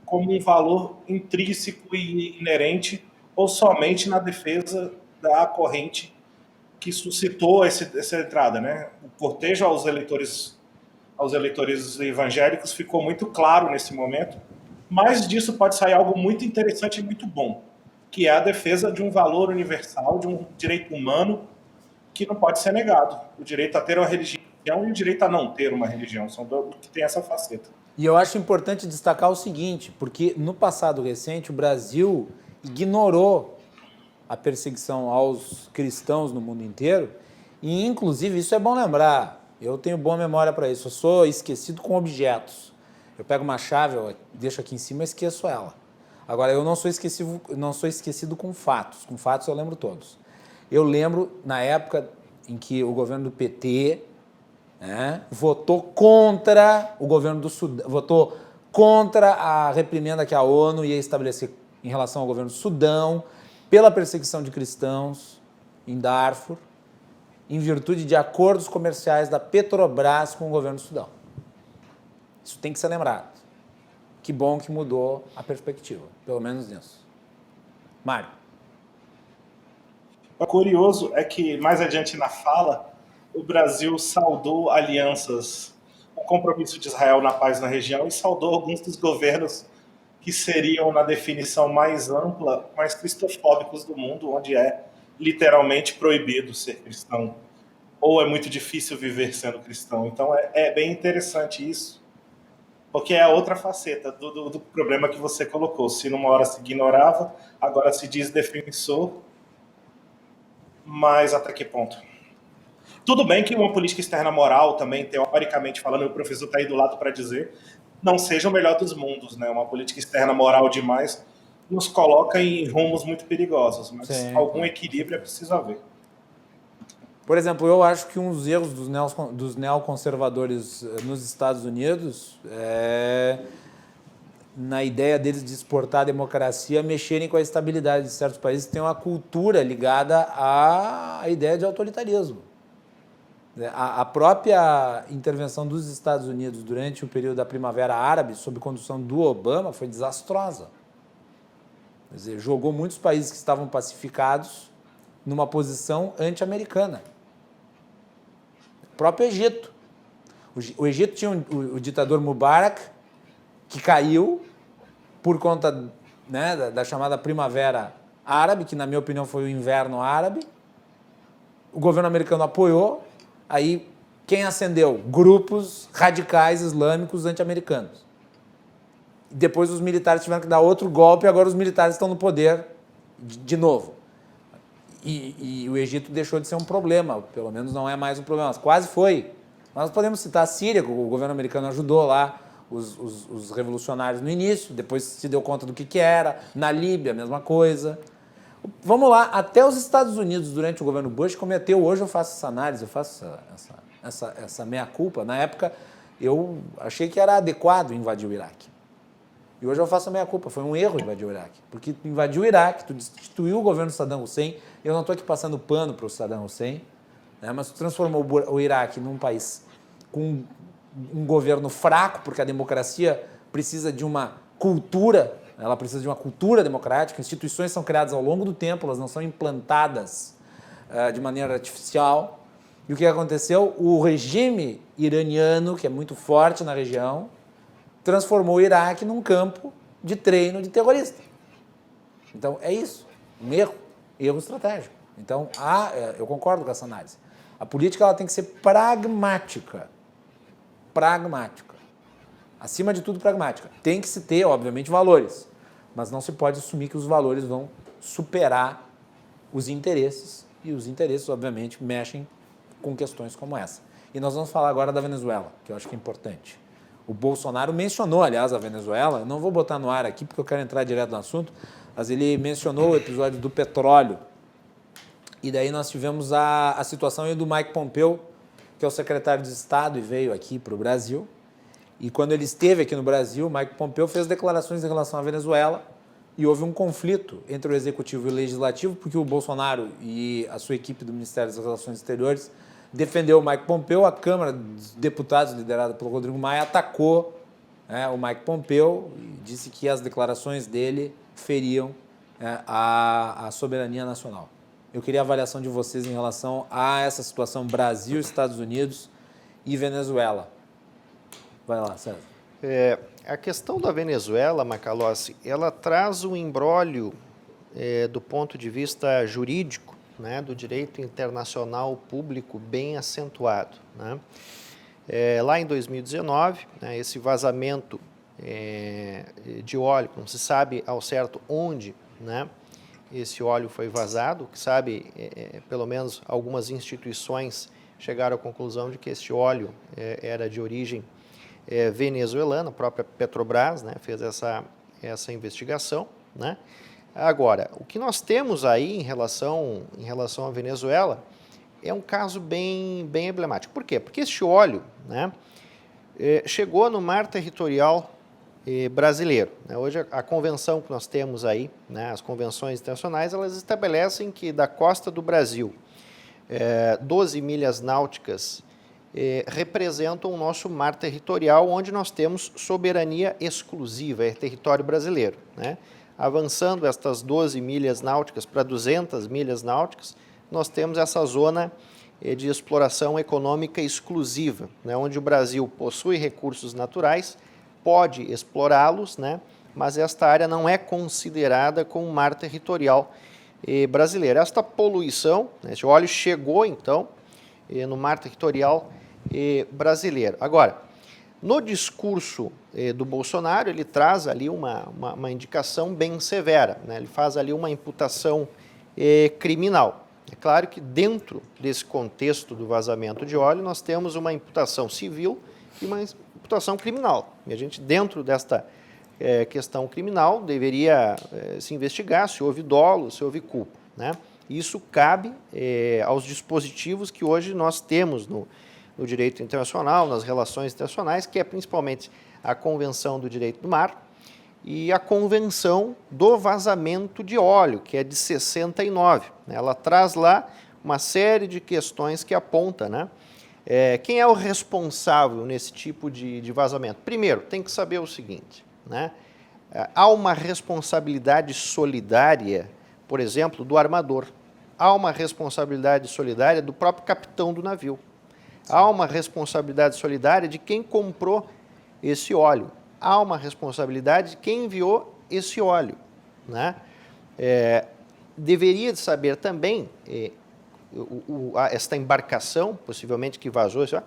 como um valor intrínseco e inerente ou somente na defesa da corrente que suscitou essa entrada, né? O cortejo aos eleitores evangélicos ficou muito claro nesse momento, mas disso pode sair algo muito interessante e muito bom, que é a defesa de um valor universal, de um direito humano que não pode ser negado. O direito a ter uma religião e o direito a não ter uma religião, são dois que tem essa faceta. E eu acho importante destacar o seguinte, porque no passado recente o Brasil ignorou a perseguição aos cristãos no mundo inteiro e, inclusive, isso é bom lembrar, eu tenho boa memória para isso, eu sou esquecido com objetos. Eu pego uma chave, eu deixo aqui em cima e esqueço ela. Agora, eu não sou esquecido com fatos eu lembro todos. Eu lembro na época em que o governo do PT votou contra o governo do Sudão, votou contra a reprimenda que a ONU ia estabelecer em relação ao governo do Sudão, pela perseguição de cristãos em Darfur, em virtude de acordos comerciais da Petrobras com o governo do Sudão. Isso tem que ser lembrado. Que bom que mudou a perspectiva, pelo menos nisso. Mário. O curioso é que, mais adiante na fala, o Brasil saudou alianças, o compromisso de Israel na paz na região e saudou alguns dos governos que seriam, na definição mais ampla, mais cristofóbicos do mundo, onde é literalmente proibido ser cristão, ou é muito difícil viver sendo cristão. Então é bem interessante isso, porque é a outra faceta do problema que você colocou. Se numa hora se ignorava, agora se diz defensor, mas até que ponto? Tudo bem que uma política externa moral também, teoricamente falando, o professor está aí do lado para dizer, não seja o melhor dos mundos, né? Uma política externa moral demais nos coloca em rumos muito perigosos, mas algum equilíbrio é preciso haver. Por exemplo, eu acho que um dos erros dos neoconservadores nos Estados Unidos é, na ideia deles de exportar a democracia, mexerem com a estabilidade de certos países que têm uma cultura ligada à ideia de autoritarismo. A própria intervenção dos Estados Unidos durante o período da Primavera Árabe, sob condução do Obama, foi desastrosa. Quer dizer, jogou muitos países que estavam pacificados numa posição anti-americana. O próprio Egito. O Egito tinha o ditador Mubarak, que caiu por conta, né, da chamada Primavera Árabe, que, na minha opinião, foi o inverno árabe. O governo americano apoiou. Aí, quem ascendeu? Grupos radicais islâmicos anti-americanos. Depois os militares tiveram que dar outro golpe e agora os militares estão no poder de novo. E o Egito deixou de ser um problema, pelo menos não é mais um problema, quase foi. Nós podemos citar a Síria, que o governo americano ajudou lá os revolucionários no início, depois se deu conta do que era. Na Líbia, a mesma coisa. Vamos lá, até os Estados Unidos, durante o governo Bush, cometeu, hoje eu faço essa análise, eu faço essa meia-culpa. Na época, eu achei que era adequado invadir o Iraque. E hoje eu faço a meia-culpa, foi um erro invadir o Iraque. Porque tu invadiu o Iraque, tu destituiu o governo de Saddam Hussein, eu não estou aqui passando pano para o Saddam Hussein, né, mas tu transformou o Iraque num país com um governo fraco, porque a democracia precisa de uma cultura. Ela precisa de uma cultura democrática, instituições são criadas ao longo do tempo, elas não são implantadas de maneira artificial. E o que aconteceu? O regime iraniano, que é muito forte na região, transformou o Iraque num campo de treino de terrorista. Então, é isso, um erro estratégico. Então, eu concordo com essa análise. A política ela tem que ser pragmática. acima de tudo, pragmática. Tem que se ter, obviamente, valores, mas não se pode assumir que os valores vão superar os interesses, e os interesses, obviamente, mexem com questões como essa. E nós vamos falar agora da Venezuela, que eu acho que é importante. O Bolsonaro mencionou, aliás, a Venezuela, não vou botar no ar aqui porque eu quero entrar direto no assunto, mas ele mencionou o episódio do petróleo. E daí nós tivemos a situação aí do Mike Pompeo, que é o secretário de Estado e veio aqui para o Brasil. E quando ele esteve aqui no Brasil, Mike Pompeo fez declarações em relação à Venezuela e houve um conflito entre o Executivo e o Legislativo, porque o Bolsonaro e a sua equipe do Ministério das Relações Exteriores defendeu o Mike Pompeo, a Câmara dos Deputados, liderada pelo Rodrigo Maia, atacou o Mike Pompeo e disse que as declarações dele feriam a soberania nacional. Eu queria a avaliação de vocês em relação a essa situação Brasil, Estados Unidos e Venezuela. Vai lá, César. A questão da Venezuela, Macalossi, ela traz um imbróglio do ponto de vista jurídico, né, do direito internacional público bem acentuado, né? Lá em 2019, né, esse vazamento de óleo, não se sabe ao certo onde, né, esse óleo foi vazado, o que sabe, pelo menos algumas instituições chegaram à conclusão de que esse óleo era de origem venezuelana, a própria Petrobras, né, fez essa investigação, né? Agora, o que nós temos aí em relação à Venezuela é um caso bem emblemático. Por quê? Porque este óleo, né, chegou no mar territorial brasileiro, né? Hoje a convenção que nós temos aí, né, as convenções internacionais, elas estabelecem que da costa do Brasil, 12 milhas náuticas representam o nosso mar territorial, onde nós temos soberania exclusiva, é território brasileiro, né? Avançando estas 12 milhas náuticas para 200 milhas náuticas, nós temos essa zona de exploração econômica exclusiva, né, onde o Brasil possui recursos naturais, pode explorá-los, né, mas esta área não é considerada como mar territorial brasileiro. Esta poluição, né, esse óleo chegou, então, no mar territorial brasileiro. Agora, no discurso do Bolsonaro, ele traz ali uma indicação bem severa, né? Ele faz ali uma imputação criminal. É claro que dentro desse contexto do vazamento de óleo, nós temos uma imputação civil e uma imputação criminal. E a gente, dentro desta questão criminal, deveria se investigar se houve dolo, se houve culpa, né? Isso cabe aos dispositivos que hoje nós temos no direito internacional, nas relações internacionais, que é principalmente a Convenção do Direito do Mar e a Convenção do Vazamento de Óleo, que é de 69. Ela traz lá uma série de questões que aponta, né, quem é o responsável nesse tipo de vazamento. Primeiro, tem que saber o seguinte, né, há uma responsabilidade solidária, por exemplo, do armador. Há uma responsabilidade solidária do próprio capitão do navio. Há uma responsabilidade solidária de quem comprou esse óleo. Há uma responsabilidade de quem enviou esse óleo, né? Deveria de saber também, esta embarcação, possivelmente que vazou esse óleo,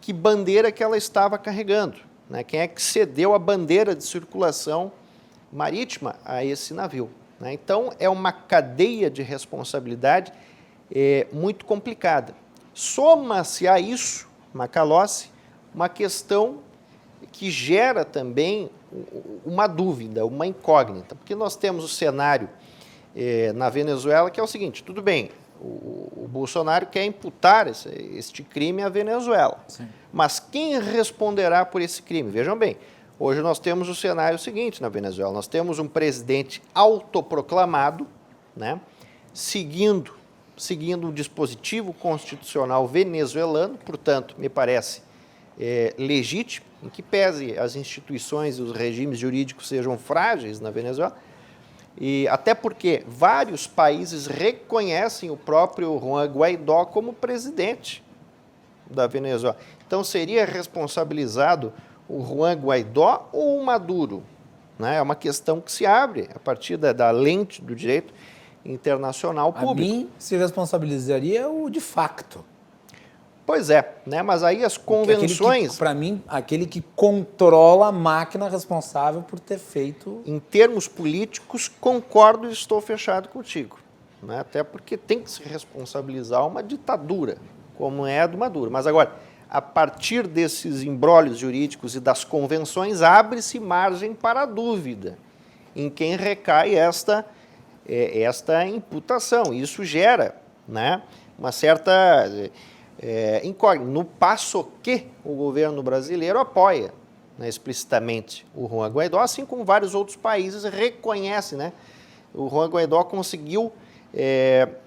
que bandeira que ela estava carregando, né? Quem é que cedeu a bandeira de circulação marítima a esse navio, né? Então, é uma cadeia de responsabilidade muito complicada. Soma-se a isso, Macalossi, uma questão que gera também uma dúvida, uma incógnita, porque nós temos o cenário na Venezuela que é o seguinte: tudo bem, o Bolsonaro quer imputar este crime à Venezuela, sim, mas quem responderá por esse crime? Vejam bem, hoje nós temos o cenário seguinte na Venezuela: nós temos um presidente autoproclamado, né, seguindo o dispositivo constitucional venezuelano, portanto, me parece legítimo, em que pese as instituições e os regimes jurídicos sejam frágeis na Venezuela, e até porque vários países reconhecem o próprio Juan Guaidó como presidente da Venezuela. Então, seria responsabilizado o Juan Guaidó ou o Maduro? Né? É uma questão que se abre a partir da lente do direito internacional público. A mim se responsabilizaria o de facto. Pois é, né? Mas aí as convenções... Para mim, aquele que controla a máquina responsável por ter feito... Em termos políticos, concordo e estou fechado contigo. Né? Até porque tem que se responsabilizar uma ditadura, como é a do Maduro. Mas agora, a partir desses imbrólios jurídicos e das convenções, abre-se margem para a dúvida em quem recai esta imputação. Isso gera, né, uma certa incógnita. No passo que o governo brasileiro apoia, né, explicitamente o Juan Guaidó, assim como vários outros países reconhecem, né? O Juan Guaidó conseguiu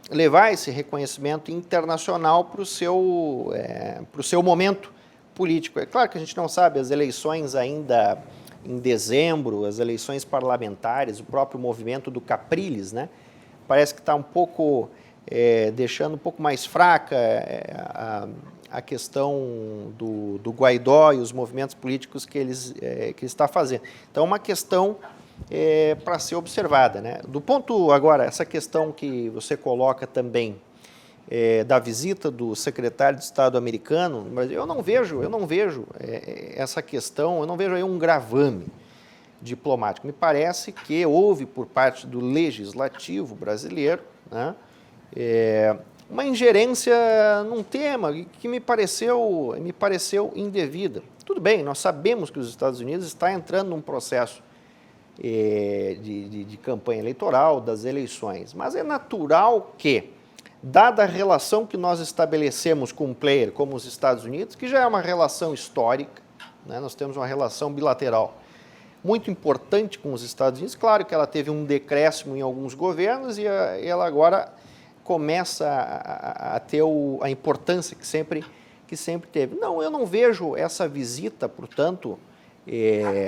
levar esse reconhecimento internacional para o seu momento político. É claro que a gente não sabe, as eleições ainda em dezembro, as eleições parlamentares, o próprio movimento do Capriles, né? Parece que está um pouco deixando um pouco mais fraca a questão do Guaidó e os movimentos políticos que ele está fazendo. Então, é uma questão para ser observada, né? Do ponto, agora, essa questão que você coloca também da visita do secretário de Estado americano, mas eu não vejo essa questão, eu não vejo aí um gravame diplomático. Me parece que houve por parte do legislativo brasileiro, né, uma ingerência num tema que me pareceu indevida. Tudo bem, nós sabemos que os Estados Unidos está entrando num processo de campanha eleitoral, das eleições, mas é natural que, dada a relação que nós estabelecemos com um player como os Estados Unidos, que já é uma relação histórica, né, nós temos uma relação bilateral muito importante com os Estados Unidos, claro que ela teve um decréscimo em alguns governos e ela agora começa a ter a importância que sempre teve. Não, eu não vejo essa visita, portanto,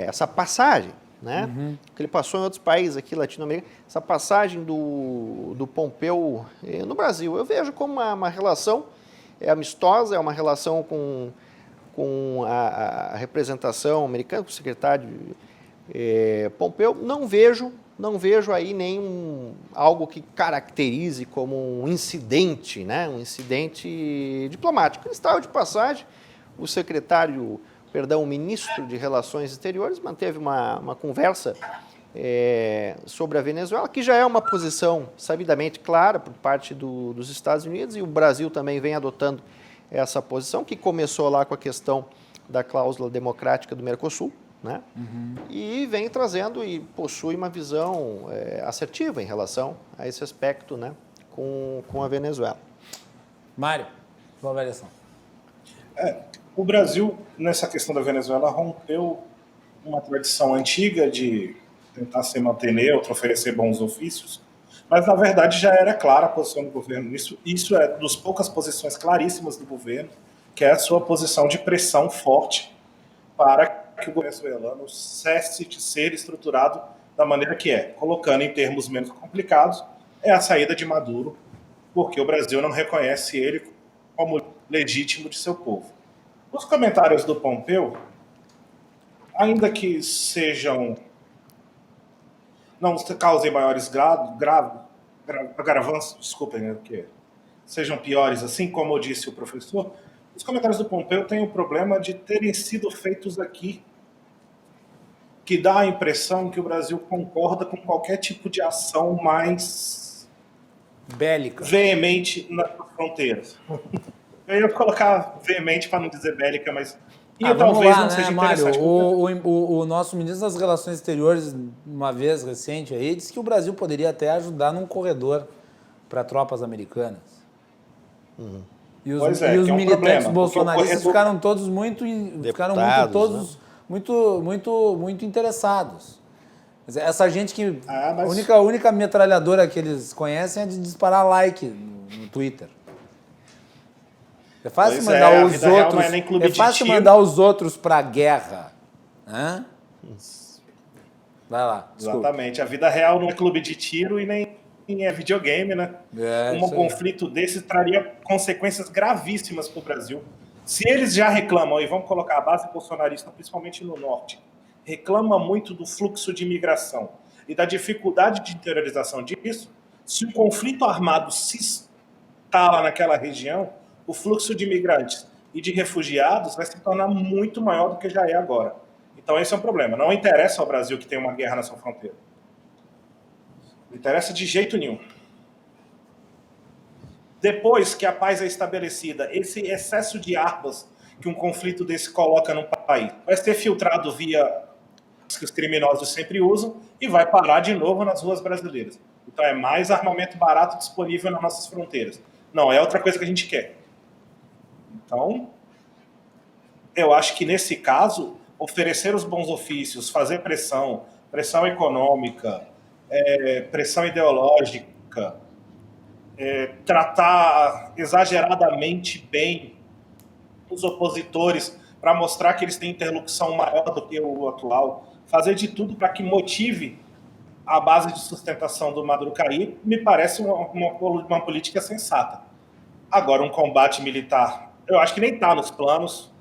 essa passagem, né, que ele passou em outros países aqui latino-americanos, essa passagem do Pompeu no Brasil. Eu vejo como uma relação amistosa, é uma relação com a representação americana, com o secretário Pompeu. Não vejo aí algo que caracterize como um incidente, né, um incidente diplomático. Ele estava de passagem, o ministro de Relações Exteriores manteve uma conversa sobre a Venezuela, que já é uma posição sabidamente clara por parte dos Estados Unidos, e o Brasil também vem adotando essa posição, que começou lá com a questão da cláusula democrática do Mercosul, né? E vem trazendo e possui uma visão assertiva em relação a esse aspecto, né, com a Venezuela. Mário, sua avaliação. O Brasil, nessa questão da Venezuela, rompeu uma tradição antiga de tentar se manter neutro, oferecer bons ofícios, mas, na verdade, já era clara a posição do governo. Isso é das poucas posições claríssimas do governo, que é a sua posição de pressão forte para que o governo venezuelano cesse de ser estruturado da maneira que é, colocando em termos menos complicados, é a saída de Maduro, porque o Brasil não reconhece ele como legítimo de seu povo. Os comentários do Pompeu, ainda que não causem maiores agravanços, desculpem, né, que sejam piores, assim como disse o professor, os comentários do Pompeu têm o problema de terem sido feitos aqui, que dá a impressão que o Brasil concorda com qualquer tipo de ação mais bélica, veemente nas fronteiras. Eu ia colocar veemente para não dizer bélica, mas talvez não seja interessante. Mário, o nosso ministro das Relações Exteriores, uma vez recente, aí, disse que o Brasil poderia até ajudar num corredor para tropas americanas. E os militantes bolsonaristas ficaram todos muito interessados. Essa gente que a única metralhadora que eles conhecem é de disparar like no Twitter. É fácil mandar os outros para a guerra. Hã? Vai lá. Desculpa. Exatamente. A vida real não é clube de tiro e nem é videogame, né? Um conflito desse traria consequências gravíssimas para o Brasil. Se eles já reclamam, e vamos colocar a base bolsonarista, principalmente no norte, reclama muito do fluxo de imigração e da dificuldade de interiorização disso, se o conflito armado se instala naquela região, o fluxo de imigrantes e de refugiados vai se tornar muito maior do que já é agora. Então esse é um problema. Não interessa ao Brasil que tem uma guerra na sua fronteira. Não interessa de jeito nenhum. Depois que a paz é estabelecida, esse excesso de armas que um conflito desse coloca num país vai ser filtrado via que os criminosos sempre usam e vai parar de novo nas ruas brasileiras. Então é mais armamento barato disponível nas nossas fronteiras. Não é outra coisa que a gente quer. Então, eu acho que nesse caso, oferecer os bons ofícios, fazer pressão econômica, pressão ideológica, tratar exageradamente bem os opositores para mostrar que eles têm interlocução maior do que o atual, fazer de tudo para que motive a base de sustentação do Maduro cair, me parece uma política sensata. Agora, um combate militar, eu acho que nem está nos planos.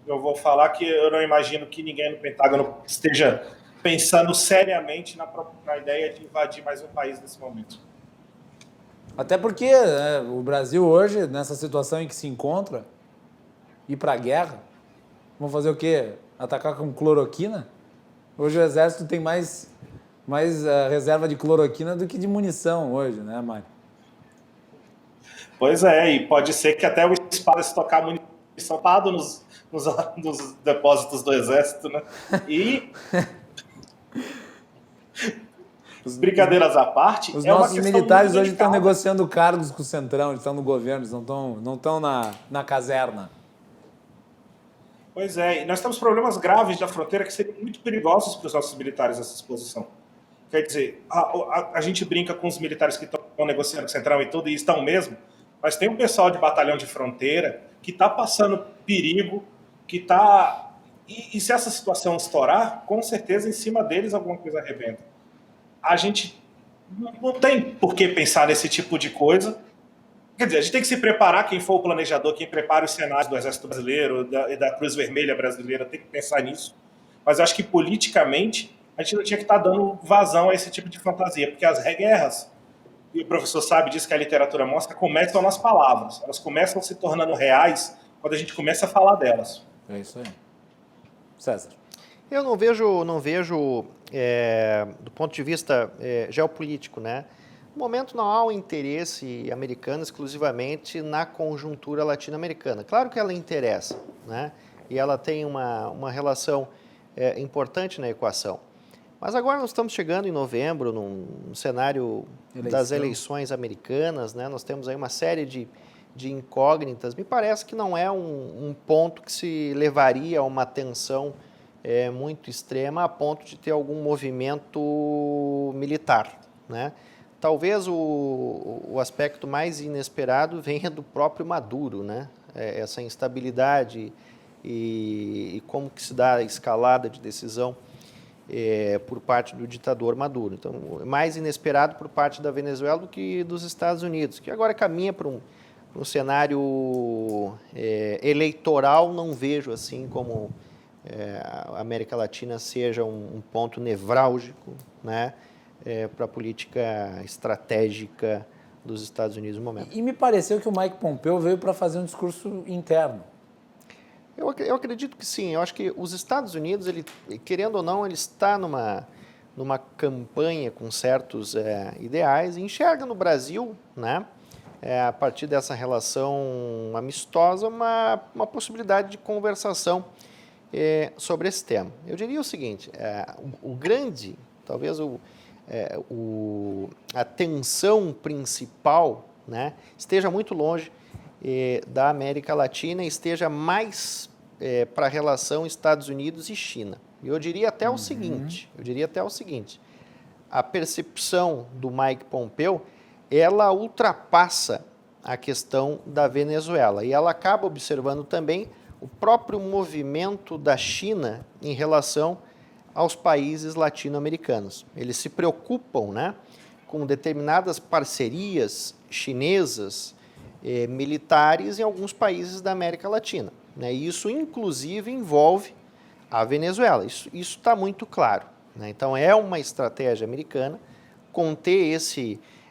Eu vou falar que eu não imagino que ninguém no Pentágono esteja pensando seriamente na ideia de invadir mais um país nesse momento. Até porque o Brasil hoje, nessa situação em que se encontra, ir para a guerra, vão fazer o quê? Atacar com cloroquina? Hoje o Exército tem mais reserva de cloroquina do que de munição hoje, né, Mário? Pois é, e pode ser que até o espaço estocar munição parado nos depósitos do Exército, né? E... brincadeiras à parte, os nossos militares hoje estão delicada. negociando cargos com o Centrão, eles estão no governo, eles não estão na caserna. Pois é, e nós temos problemas graves da fronteira que seriam muito perigosos para os nossos militares nessa exposição. Quer dizer, a gente brinca com os militares que estão negociando com o Centrão e tudo, e estão mesmo, mas tem um pessoal de batalhão de fronteira que está passando perigo, que está... E se essa situação estourar, com certeza em cima deles alguma coisa arrebenta. A gente não tem por que pensar nesse tipo de coisa. Quer dizer, a gente tem que se preparar, quem for o planejador, quem prepara os cenários do Exército Brasileiro e da Cruz Vermelha Brasileira, tem que pensar nisso. Mas eu acho que politicamente a gente não tinha que estar dando vazão a esse tipo de fantasia, porque as guerras, e o professor sabe disso que a literatura mostra, começam nas palavras. Elas começam se tornando reais quando a gente começa a falar delas. É isso aí. César. Eu não vejo do ponto de vista geopolítico, né? No momento não há um interesse americano exclusivamente na conjuntura latino-americana. Claro que ela interessa, né? E ela tem uma relação importante na equação. Mas agora nós estamos chegando em novembro, num cenário das eleições americanas, né? Nós temos aí uma série de incógnitas. Me parece que não é um ponto que se levaria a uma tensão muito extrema a ponto de ter algum movimento militar, né? Talvez o aspecto mais inesperado venha do próprio Maduro, né? Essa instabilidade e como que se dá a escalada de decisão por parte do ditador Maduro. Então, mais inesperado por parte da Venezuela do que dos Estados Unidos, que agora caminha para um cenário eleitoral. Não vejo assim como a América Latina seja um ponto nevrálgico, né, para a política estratégica dos Estados Unidos no momento. E me pareceu que o Mike Pompeo veio para fazer um discurso interno. Eu acredito que sim. Eu acho que os Estados Unidos, querendo ou não, ele está numa campanha com certos ideais e enxerga no Brasil, né, a partir dessa relação amistosa, uma possibilidade de conversação sobre esse tema. Eu diria o seguinte, o grande, talvez a tensão principal, né, esteja muito longe da América Latina e esteja mais para a relação Estados Unidos e China. Eu diria até o seguinte, a percepção do Mike Pompeo, ela ultrapassa a questão da Venezuela e ela acaba observando também o próprio movimento da China em relação aos países latino-americanos. Eles se preocupam, né, com determinadas parcerias chinesas militares em alguns países da América Latina, né? Isso, inclusive, envolve a Venezuela. Isso está muito claro, né? Então, é uma estratégia americana conter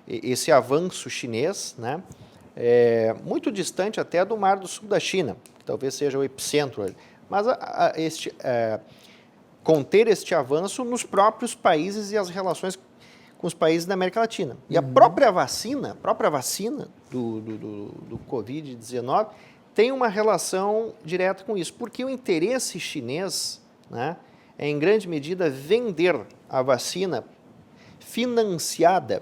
esse avanço chinês, né, muito distante até do Mar do Sul da China, que talvez seja o epicentro ali. Mas conter este avanço nos próprios países e as relações com os países da América Latina. E a própria vacina do Covid-19 tem uma relação direta com isso, porque o interesse chinês, né, é, em grande medida, vender a vacina financiada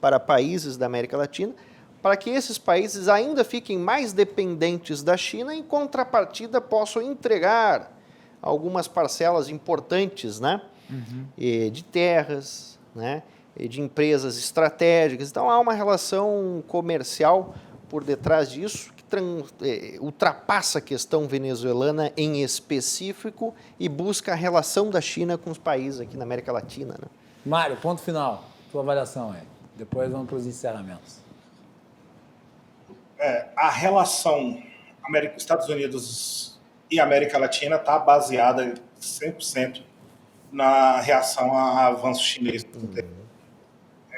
para países da América Latina, para que esses países ainda fiquem mais dependentes da China, em contrapartida possam entregar algumas parcelas importantes, né, de terras, né, de empresas estratégicas. Então, há uma relação comercial por detrás disso, que ultrapassa a questão venezuelana em específico e busca a relação da China com os países aqui na América Latina, né? Mário, ponto final. Tua avaliação aí. Depois vamos para os encerramentos. A relação Estados Unidos e América Latina está baseada 100% na reação a avanço chinês.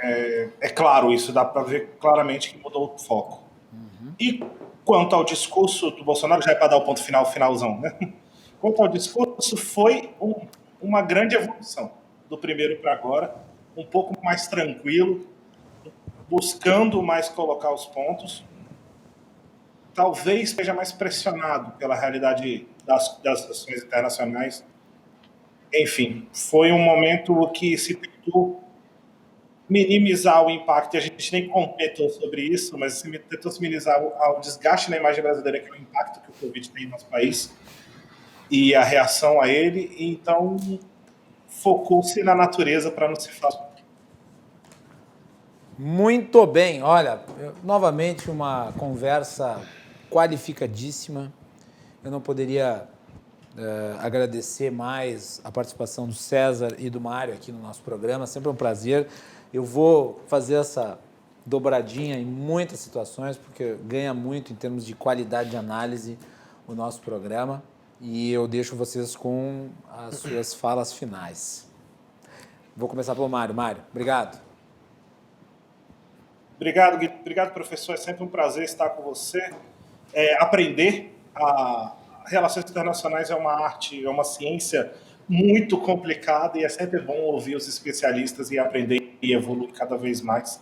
É claro isso, dá para ver claramente que mudou o foco. E quanto ao discurso do Bolsonaro, já é para dar o ponto final, finalzão, né? Quanto ao discurso, foi uma grande evolução do primeiro para agora, um pouco mais tranquilo, buscando mais colocar os pontos. Talvez seja mais pressionado pela realidade das ações internacionais. Enfim, foi um momento que se tentou minimizar o impacto, e a gente nem comentou sobre isso, mas se tentou minimizar o desgaste na imagem brasileira, que é o impacto que o Covid tem no nosso país, e a reação a ele, e então focou-se na natureza para não se falar. Muito bem, olha, novamente uma conversa qualificadíssima. Eu não poderia agradecer mais a participação do César e do Mário aqui no nosso programa, sempre um prazer. Eu vou fazer essa dobradinha em muitas situações, porque ganha muito em termos de qualidade de análise o nosso programa, e eu deixo vocês com as suas falas finais. Vou começar pelo Mário. Mário, obrigado. Obrigado, Gui. Obrigado, professor. É sempre um prazer estar com você. Aprender. Relações internacionais é uma arte, é uma ciência muito complicada, e é sempre bom ouvir os especialistas e aprender e evoluir cada vez mais.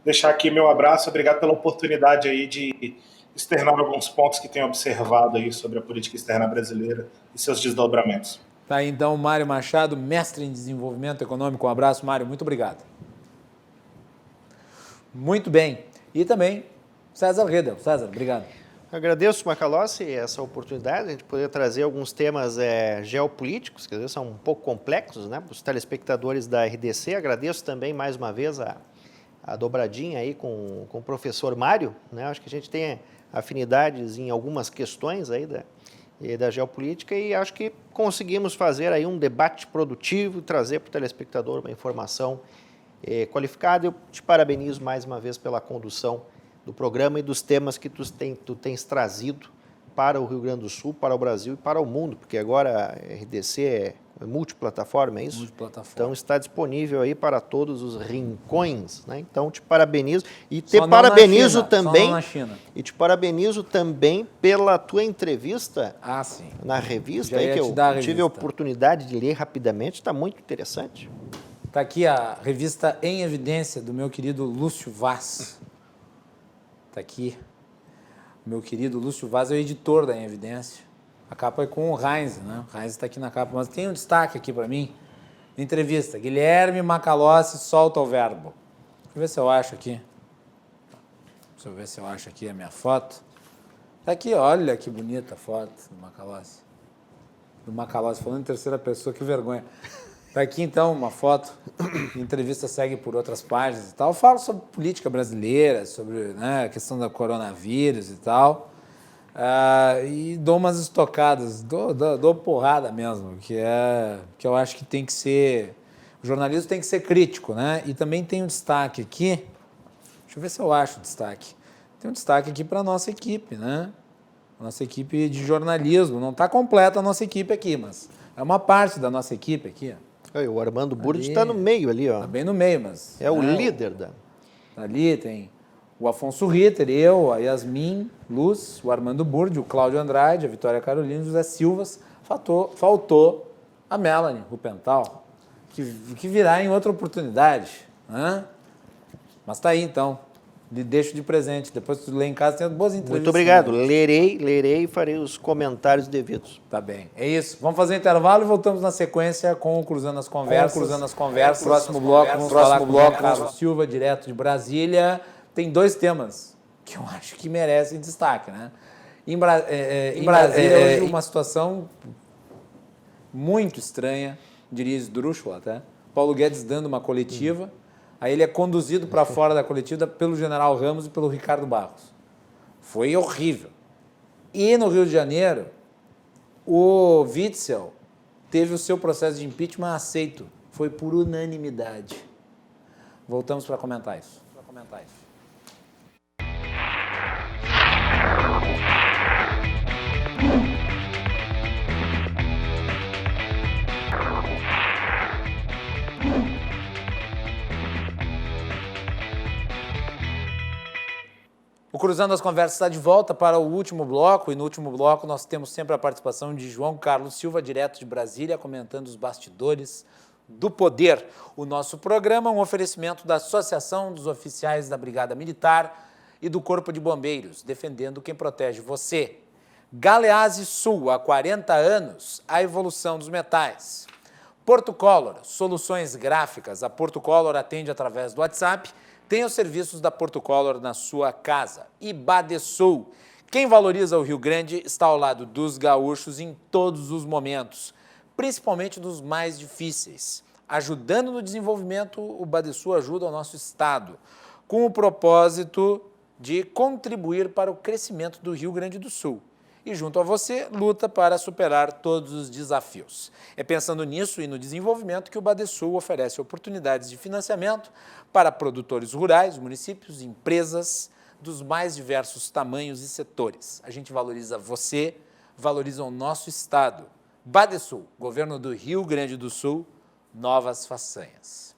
Deixar aqui meu abraço. Obrigado pela oportunidade aí de externar alguns pontos que tenho observado aí sobre a política externa brasileira e seus desdobramentos. Tá aí, então, Mário Machado, mestre em desenvolvimento econômico. Um abraço, Mário. Muito obrigado. Muito bem. E também César Redel. César, obrigado. Agradeço, Macalossi, essa oportunidade de a gente poder trazer alguns temas geopolíticos, que às vezes são um pouco complexos, né, para os telespectadores da RDC. Agradeço também, mais uma vez, a dobradinha aí com o professor Mário, né? Acho que a gente tem afinidades em algumas questões aí da geopolítica, e acho que conseguimos fazer aí um debate produtivo e trazer para o telespectador uma informação qualificada. Eu te parabenizo mais uma vez pela condução do programa e dos temas que tu tens trazido para o Rio Grande do Sul, para o Brasil e para o mundo, porque agora a RDC é multiplataforma, é isso? Multiplataforma. Então está disponível aí para todos os rincões, né? Então te parabenizo e te parabenizo também pela tua entrevista na revista aí, que eu tive a oportunidade de ler rapidamente, está muito interessante. Está aqui a revista Em Evidência do meu querido Lúcio Vaz. Está aqui. Meu querido Lúcio Vaz é o editor da Em Evidência. A capa é com o Heinz, né? O Heinz está aqui na capa, mas tem um destaque aqui para mim. Entrevista. Guilherme Macalossi solta o verbo. Deixa eu ver se eu acho aqui. Deixa eu ver se eu acho aqui a minha foto. Está aqui, olha que bonita a foto do Macalossi. Do Macalossi, falando em terceira pessoa, que vergonha. Está aqui, então, uma foto. A entrevista segue por outras páginas e tal. Eu falo sobre política brasileira, sobre, né, a questão da coronavírus e tal. E dou umas estocadas, dou porrada mesmo, que eu acho que tem que ser... O jornalismo tem que ser crítico, né? E também tem um destaque aqui. Deixa eu ver se eu acho o destaque. Tem um destaque aqui para a nossa equipe, né? A nossa equipe de jornalismo. Não está completa a nossa equipe aqui, mas é uma parte da nossa equipe aqui, ó. O Armando Burdi está no meio ali, ó. Está bem no meio, mas... É o líder da... Ali tem O Afonso Ritter, eu, a Yasmin Luz, o Armando Burdi, o Cláudio Andrade, a Vitória Carolina, o José Silvas. Faltou a Melanie Rupental, que virá em outra oportunidade. Né? Mas tá aí, então. Lhe deixo de presente. Depois tu lê em casa, tem boas entrevistas. Muito obrigado. Lerei e farei os comentários devidos. Tá bem. É isso. Vamos fazer um intervalo e voltamos na sequência com o Cruzando as Conversas. Próximo bloco, vamos falar com o Carlos Silva, direto de Brasília. Tem 2 temas que eu acho que merecem destaque, né? Em Brasília, hoje, uma situação muito estranha, diria esdrúxula até. Paulo Guedes dando uma coletiva, aí ele é conduzido para fora da coletiva pelo general Ramos e pelo Ricardo Barros. Foi horrível. E no Rio de Janeiro, o Witzel teve o seu processo de impeachment aceito. Foi por unanimidade. Voltamos para comentar isso. O Cruzando as Conversas está de volta para o último bloco, e no último bloco nós temos sempre a participação de João Carlos Silva, direto de Brasília, comentando os bastidores do poder. O nosso programa é um oferecimento da Associação dos Oficiais da Brigada Militar e do Corpo de Bombeiros, defendendo quem protege você. Galeazzi Sul, há 40 anos, a evolução dos metais. Porto Color, soluções gráficas. A Porto Color atende através do WhatsApp. Tem os serviços da Porto Color na sua casa. E Badesul. Quem valoriza o Rio Grande está ao lado dos gaúchos em todos os momentos, principalmente dos mais difíceis. Ajudando no desenvolvimento, o Badesul ajuda o nosso estado, com o propósito de contribuir para o crescimento do Rio Grande do Sul. E junto a você, luta para superar todos os desafios. É pensando nisso e no desenvolvimento que o Badesul oferece oportunidades de financiamento para produtores rurais, municípios e empresas dos mais diversos tamanhos e setores. A gente valoriza você, valoriza o nosso estado. Badesul, governo do Rio Grande do Sul, novas façanhas.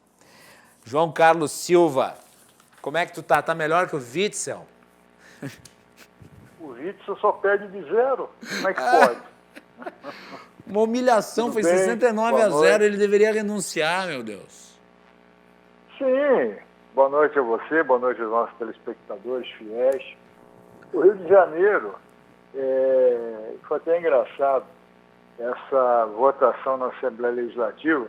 João Carlos Silva, como é que tu tá? Tá melhor que o Witzel? O Witzel só perde de 0. Como é que pode? Uma humilhação, Tudo foi bem? 69-0, ele deveria renunciar, meu Deus. Sim. Boa noite a você, boa noite aos nossos telespectadores fiéis. O Rio de Janeiro, foi até engraçado, essa votação na Assembleia Legislativa,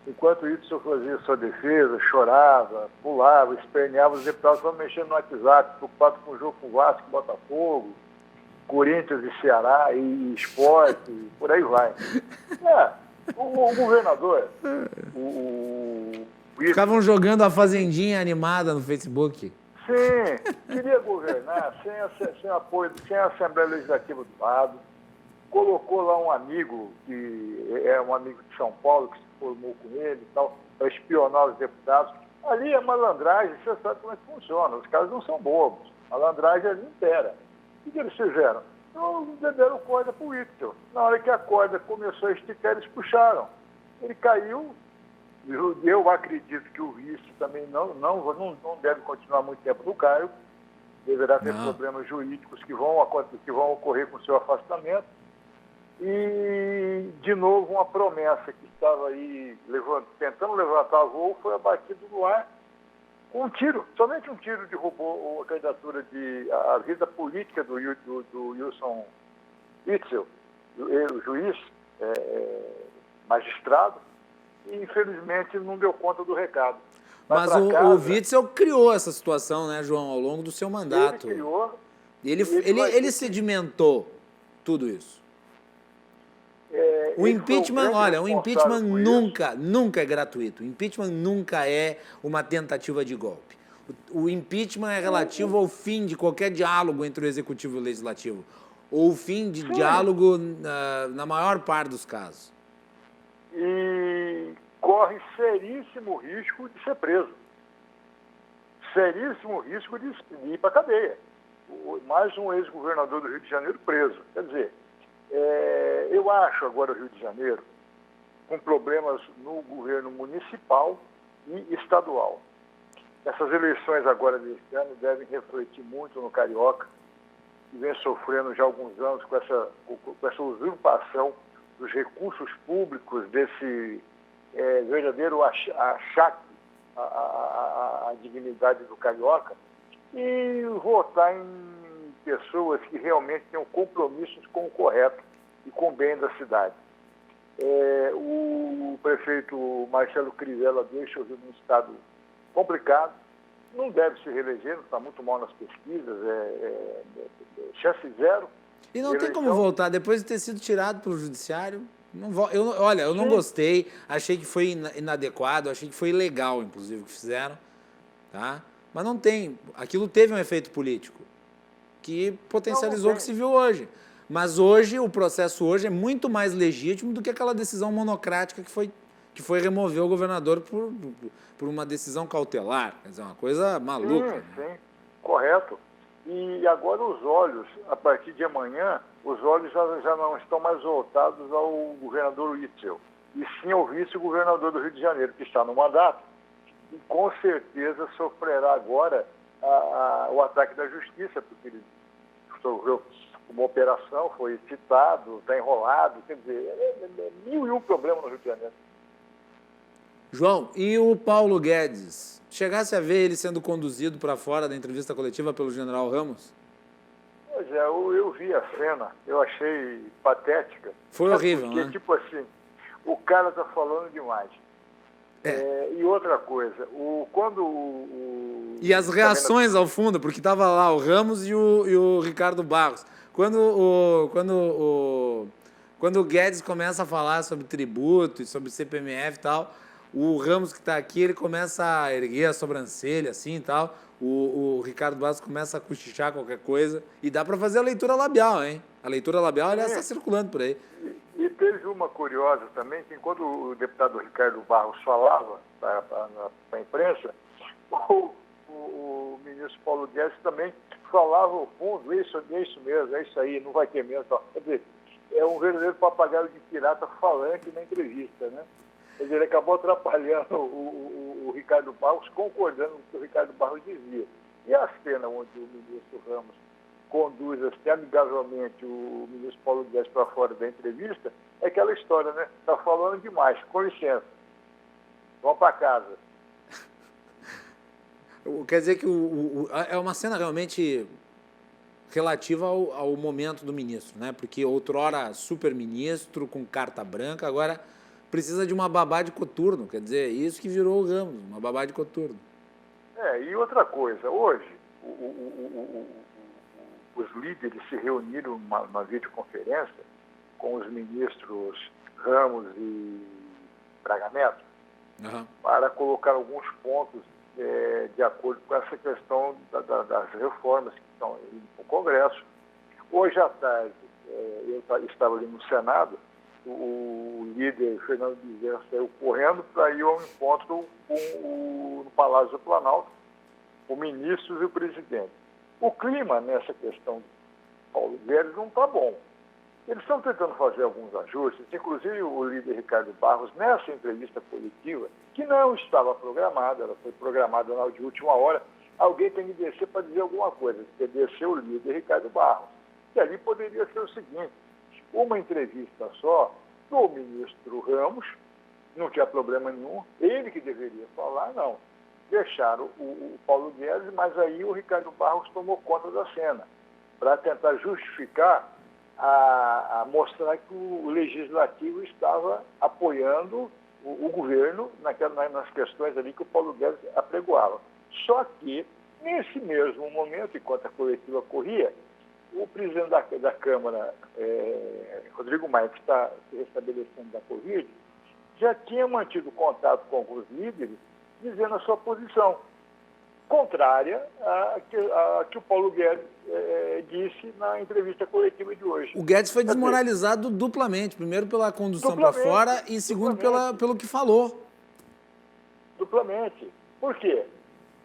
enquanto o Witzel fazia sua defesa, chorava, pulava, esperneava, os deputados estavam mexendo no WhatsApp, preocupados com o jogo com o Vasco, Botafogo, Corinthians e Ceará, e Sport, e por aí vai. O governador, o Ficavam jogando a Fazendinha animada no Facebook. Sim, queria governar sem apoio, sem a Assembleia Legislativa do lado. Colocou lá um amigo, que é um amigo de São Paulo, que se formou com ele e tal, para espionar os deputados. Ali é malandragem, você sabe como é que funciona. Os caras não são bobos. Malandragem ali impera. O que eles fizeram? Então, deram corda para o Witzel. Na hora que a corda começou a esticar, eles puxaram. Ele caiu. Eu acredito que o vice também não deve continuar muito tempo no cargo. Deverá ter problemas jurídicos que vão ocorrer com o seu afastamento. E, de novo, uma promessa que estava aí tentando levantar voo foi abatida no ar com um tiro. Somente um tiro derrubou a candidatura a vida política do Wilson Witzel, o juiz, magistrado, e infelizmente não deu conta do recado. Mas o Witzel criou essa situação, né, João, ao longo do seu mandato. Ele criou. Ele sedimentou tudo isso. O impeachment, o impeachment nunca é gratuito. O impeachment nunca é uma tentativa de golpe. O impeachment é relativo ao fim de qualquer diálogo entre o executivo e o legislativo, ou o fim de diálogo na maior parte dos casos. E corre seríssimo risco de ser preso. Seríssimo risco de ir para a cadeia. Mais um ex-governador do Rio de Janeiro preso. Quer dizer, eu acho agora o Rio de Janeiro com problemas no governo municipal e estadual. Essas eleições agora deste ano devem refletir muito no Carioca, que vem sofrendo já há alguns anos com essa usurpação dos recursos públicos, desse verdadeiro achaque à dignidade do Carioca, e votar em pessoas que realmente tenham compromissos com o correto e com o bem da cidade. O prefeito Marcelo Crivella deixa o Rio num estado complicado, não deve se reeleger, está muito mal nas pesquisas, chance zero. E não tem como voltar, depois de ter sido tirado pelo judiciário. Eu não gostei, achei que foi inadequado, achei que foi ilegal, inclusive, o que fizeram, tá? Mas não tem, aquilo teve um efeito político, que potencializou o que se viu hoje. Mas hoje, o processo hoje é muito mais legítimo do que aquela decisão monocrática que foi remover o governador por uma decisão cautelar. Quer dizer, uma coisa maluca. Sim, correto. E agora os olhos, a partir de amanhã, os olhos já não estão mais voltados ao governador Witzel, e sim ao vice-governador do Rio de Janeiro, que está no mandato, e com certeza sofrerá agora o ataque da justiça, porque ele sofreu uma operação, foi citado, está enrolado, quer dizer, mil e um problemas no Rio de Janeiro. João, e o Paulo Guedes? Chegasse a ver ele sendo conduzido para fora da entrevista coletiva pelo general Ramos? Pois é, eu vi a cena, eu achei patética. Foi horrível, porque, né? Tipo assim, o cara está falando demais. E outra coisa, E as reações ao fundo, porque estava lá o Ramos e o Ricardo Barros. Quando o Guedes começa a falar sobre tributo e sobre CPMF e tal, o Ramos que está aqui, ele começa a erguer a sobrancelha assim e tal, o Ricardo Barros começa a cochichar qualquer coisa, e dá para fazer a leitura labial, hein? A leitura labial, aliás, está circulando por aí. E teve uma curiosa também, que enquanto o deputado Ricardo Barros falava para a imprensa, o ministro Paulo Guedes também falava ao fundo, isso mesmo, é isso aí, não vai ter mesmo. Quer dizer, é um verdadeiro papagaio de pirata falante na entrevista, né? Quer dizer, ele acabou atrapalhando o Ricardo Barros, concordando com o que o Ricardo Barros dizia. E a cena onde o ministro Ramos conduz assim, amigavelmente o ministro Paulo Guedes para fora da entrevista, é aquela história, né? Está falando demais, com licença, vamos para casa. Quer dizer que é uma cena realmente relativa ao momento do ministro, né? Porque outrora super-ministro com carta branca, agora precisa de uma babá de coturno, quer dizer, isso que virou o Ramos, uma babá de coturno. E outra coisa, hoje os líderes se reuniram numa videoconferência com os ministros Ramos e Braga Neto para colocar alguns pontos de acordo com essa questão das reformas que estão indo para o Congresso. Hoje à tarde, eu estava ali no Senado, o líder Fernando Bezerra saiu correndo para ir ao encontro no Palácio do Planalto, o ministro e o presidente. O clima nessa questão do Paulo Guedes não está bom. Eles estão tentando fazer alguns ajustes, inclusive o líder Ricardo Barros, nessa entrevista coletiva, que não estava programada, ela foi programada na de última hora, alguém tem que descer para dizer alguma coisa, que desceu o líder Ricardo Barros. E ali poderia ser o seguinte, uma entrevista só do ministro Ramos, não tinha problema nenhum, ele que deveria falar, não. Deixaram o Paulo Guedes, mas aí o Ricardo Barros tomou conta da cena, para tentar justificar, a mostrar que o Legislativo estava apoiando o governo nas questões ali que o Paulo Guedes apregoava. Só que, nesse mesmo momento, enquanto a coletiva corria, o presidente da Câmara, Rodrigo Maia, que está se restabelecendo da Covid, já tinha mantido contato com alguns líderes, dizendo a sua posição, contrária a que o Paulo Guedes disse na entrevista coletiva de hoje. O Guedes foi desmoralizado duplamente, primeiro pela condução para fora e segundo pelo que falou. Duplamente. Por quê?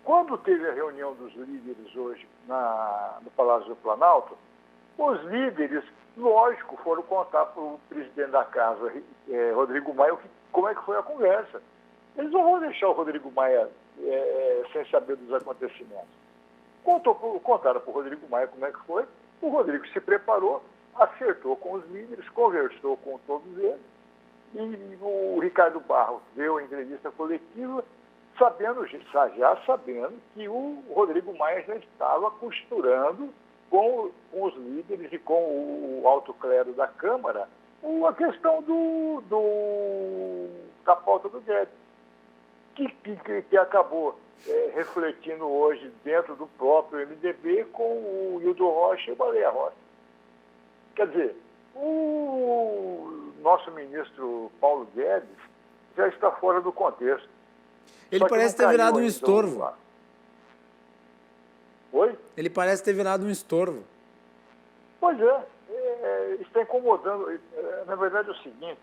Quando teve a reunião dos líderes hoje no Palácio do Planalto, os líderes, lógico, foram contar para o presidente da casa, Rodrigo Maia, como é que foi a conversa. Eles não vão deixar o Rodrigo Maia sem saber dos acontecimentos. Contaram para o Rodrigo Maia como é que foi. O Rodrigo se preparou, acertou com os líderes, conversou com todos eles. E o Ricardo Barros deu a entrevista coletiva já sabendo que o Rodrigo Maia já estava costurando com os líderes e com o alto clero da Câmara a questão da pauta do Guedes, que acabou refletindo hoje dentro do próprio MDB com o Hildo Rocha e o Baleia Rossi. Quer dizer, o nosso ministro Paulo Guedes já está fora do contexto. Ele parece ter virado um estorvo. Oi? Ele parece ter virado um estorvo. Pois está incomodando. Na verdade é o seguinte,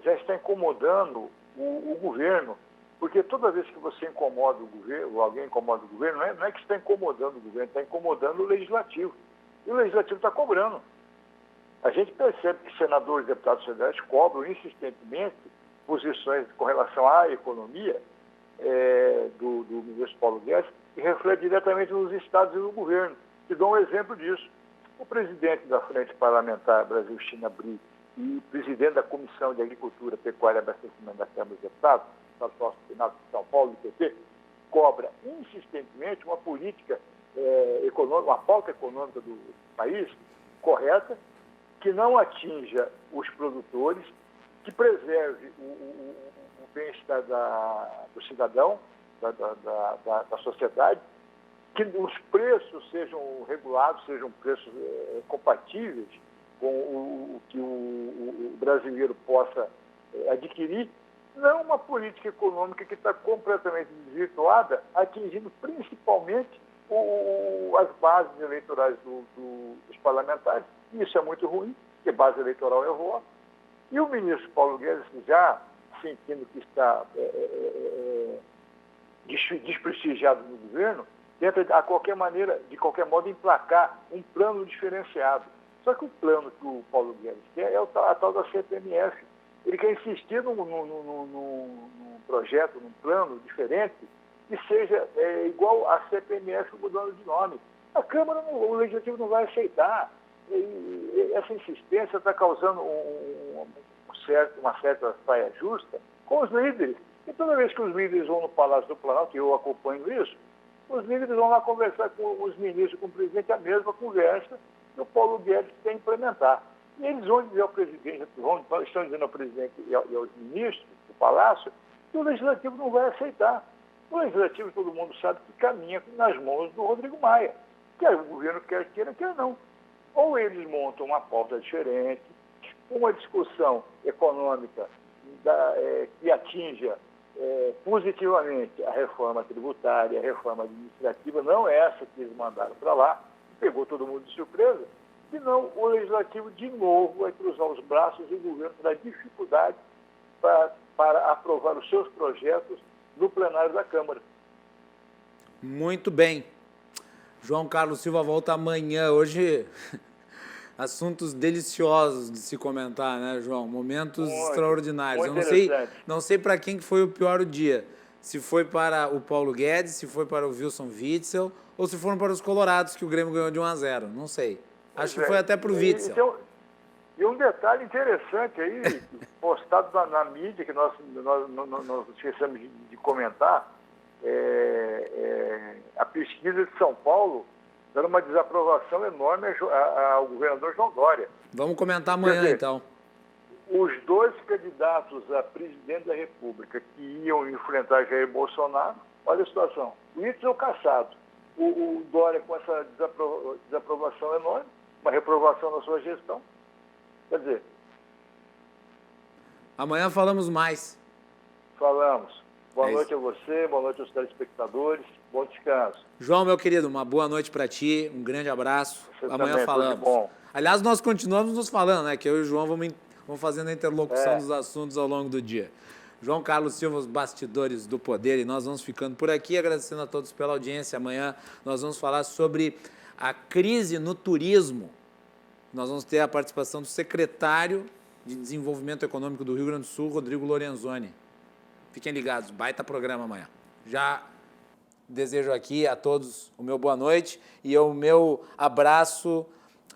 já está incomodando o governo, porque toda vez que você incomoda o governo, ou alguém incomoda o governo, não é que está incomodando o governo, está incomodando o legislativo. E o legislativo está cobrando. A gente percebe que senadores e deputados federais cobram insistentemente posições com relação à economia do ministro Paulo Guedes, que reflete diretamente nos estados e no governo. E dou um exemplo disso. O presidente da Frente Parlamentar Brasil-China BRI e presidente da Comissão de Agricultura, Pecuária e Abastecimento da Câmara dos Deputados, Estado Próximo Final de São Paulo, do PT, cobra insistentemente uma política econômica, uma pauta econômica do país correta, que não atinja os produtores, que preserve o bem-estar do cidadão, da sociedade, que os preços sejam regulados, sejam preços compatíveis com o que o brasileiro possa adquirir, não uma política econômica que está completamente desvirtuada, atingindo principalmente as bases eleitorais dos parlamentares. Isso é muito ruim, porque base eleitoral é voto. E o ministro Paulo Guedes, já sentindo que está desprestigiado no governo, tenta, de qualquer modo, emplacar um plano diferenciado. Só que o plano que o Paulo Guedes quer é a tal da CPMF. Ele quer insistir num projeto, num plano diferente, que seja igual à CPMF mudando de nome. A Câmara, o Legislativo não vai aceitar. E essa insistência está causando uma certa saia justa com os líderes. E toda vez que os líderes vão no Palácio do Planalto, que eu acompanho isso, os líderes vão lá conversar com os ministros, com o presidente, a mesma conversa que o Paulo Guedes quer implementar. E eles vão dizer ao presidente, estão dizendo ao presidente e aos ministros do Palácio que o Legislativo não vai aceitar. O Legislativo, todo mundo sabe que caminha nas mãos do Rodrigo Maia. Quer o governo quer queira, quer não. Ou eles montam uma pauta diferente, uma discussão econômica que atinja positivamente a reforma tributária, a reforma administrativa, não é essa que eles mandaram para lá, pegou todo mundo de surpresa, senão o Legislativo de novo vai cruzar os braços e o governo terá dificuldade para aprovar os seus projetos no plenário da Câmara. Muito bem. João Carlos Silva volta amanhã. Hoje, assuntos deliciosos de se comentar, né, João? Momentos extraordinários. Eu não sei para quem que foi o pior dia. Se foi para o Paulo Guedes, se foi para o Wilson Witzel, ou se foram para os Colorados, que o Grêmio ganhou de 1-0. Não sei. Acho que foi até para o Witzel. E um detalhe interessante aí, postado na mídia, que nós esquecemos de comentar, a pesquisa de São Paulo dando uma desaprovação enorme ao governador João Dória. Vamos comentar amanhã, então. Os dois candidatos a presidente da República que iam enfrentar Jair Bolsonaro, olha a situação, o Witzel cassado, o Dória com essa desaprovação enorme, uma reprovação na sua gestão. Quer dizer... Amanhã falamos mais. Falamos. Boa noite a você, boa noite aos telespectadores, bom descanso. João, meu querido, uma boa noite para ti, um grande abraço. Você amanhã também, falamos. Bom. Aliás, nós continuamos nos falando, né? Que eu e o João vamos fazendo a interlocução dos assuntos ao longo do dia. João Carlos Silva, os bastidores do poder, e nós vamos ficando por aqui, agradecendo a todos pela audiência. Amanhã nós vamos falar sobre a crise no turismo. Nós vamos ter a participação do secretário de Desenvolvimento Econômico do Rio Grande do Sul, Rodrigo Lorenzoni. Fiquem ligados, baita programa amanhã. Já desejo aqui a todos o meu boa noite e o meu abraço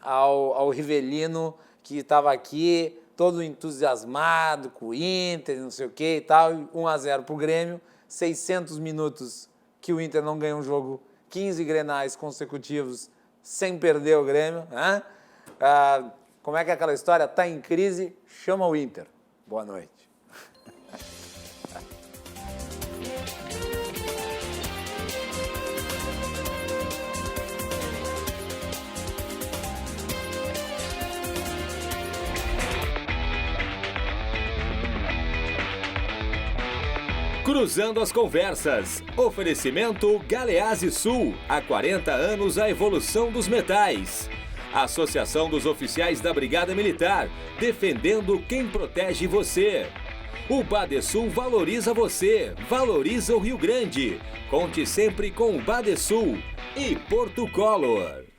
ao Rivelino, que estava aqui todo entusiasmado com o Inter, não sei o que e tal, 1-0 pro Grêmio, 600 minutos que o Inter não ganha um jogo, 15 grenais consecutivos sem perder o Grêmio, né? Como é que é aquela história? Tá em crise, chama o Inter. Boa noite. Cruzando as conversas. Oferecimento Galeazzi Sul. Há 40 anos a evolução dos metais. Associação dos Oficiais da Brigada Militar. Defendendo quem protege você. O Badesul valoriza você. Valoriza o Rio Grande. Conte sempre com o Badesul. E Porto Color.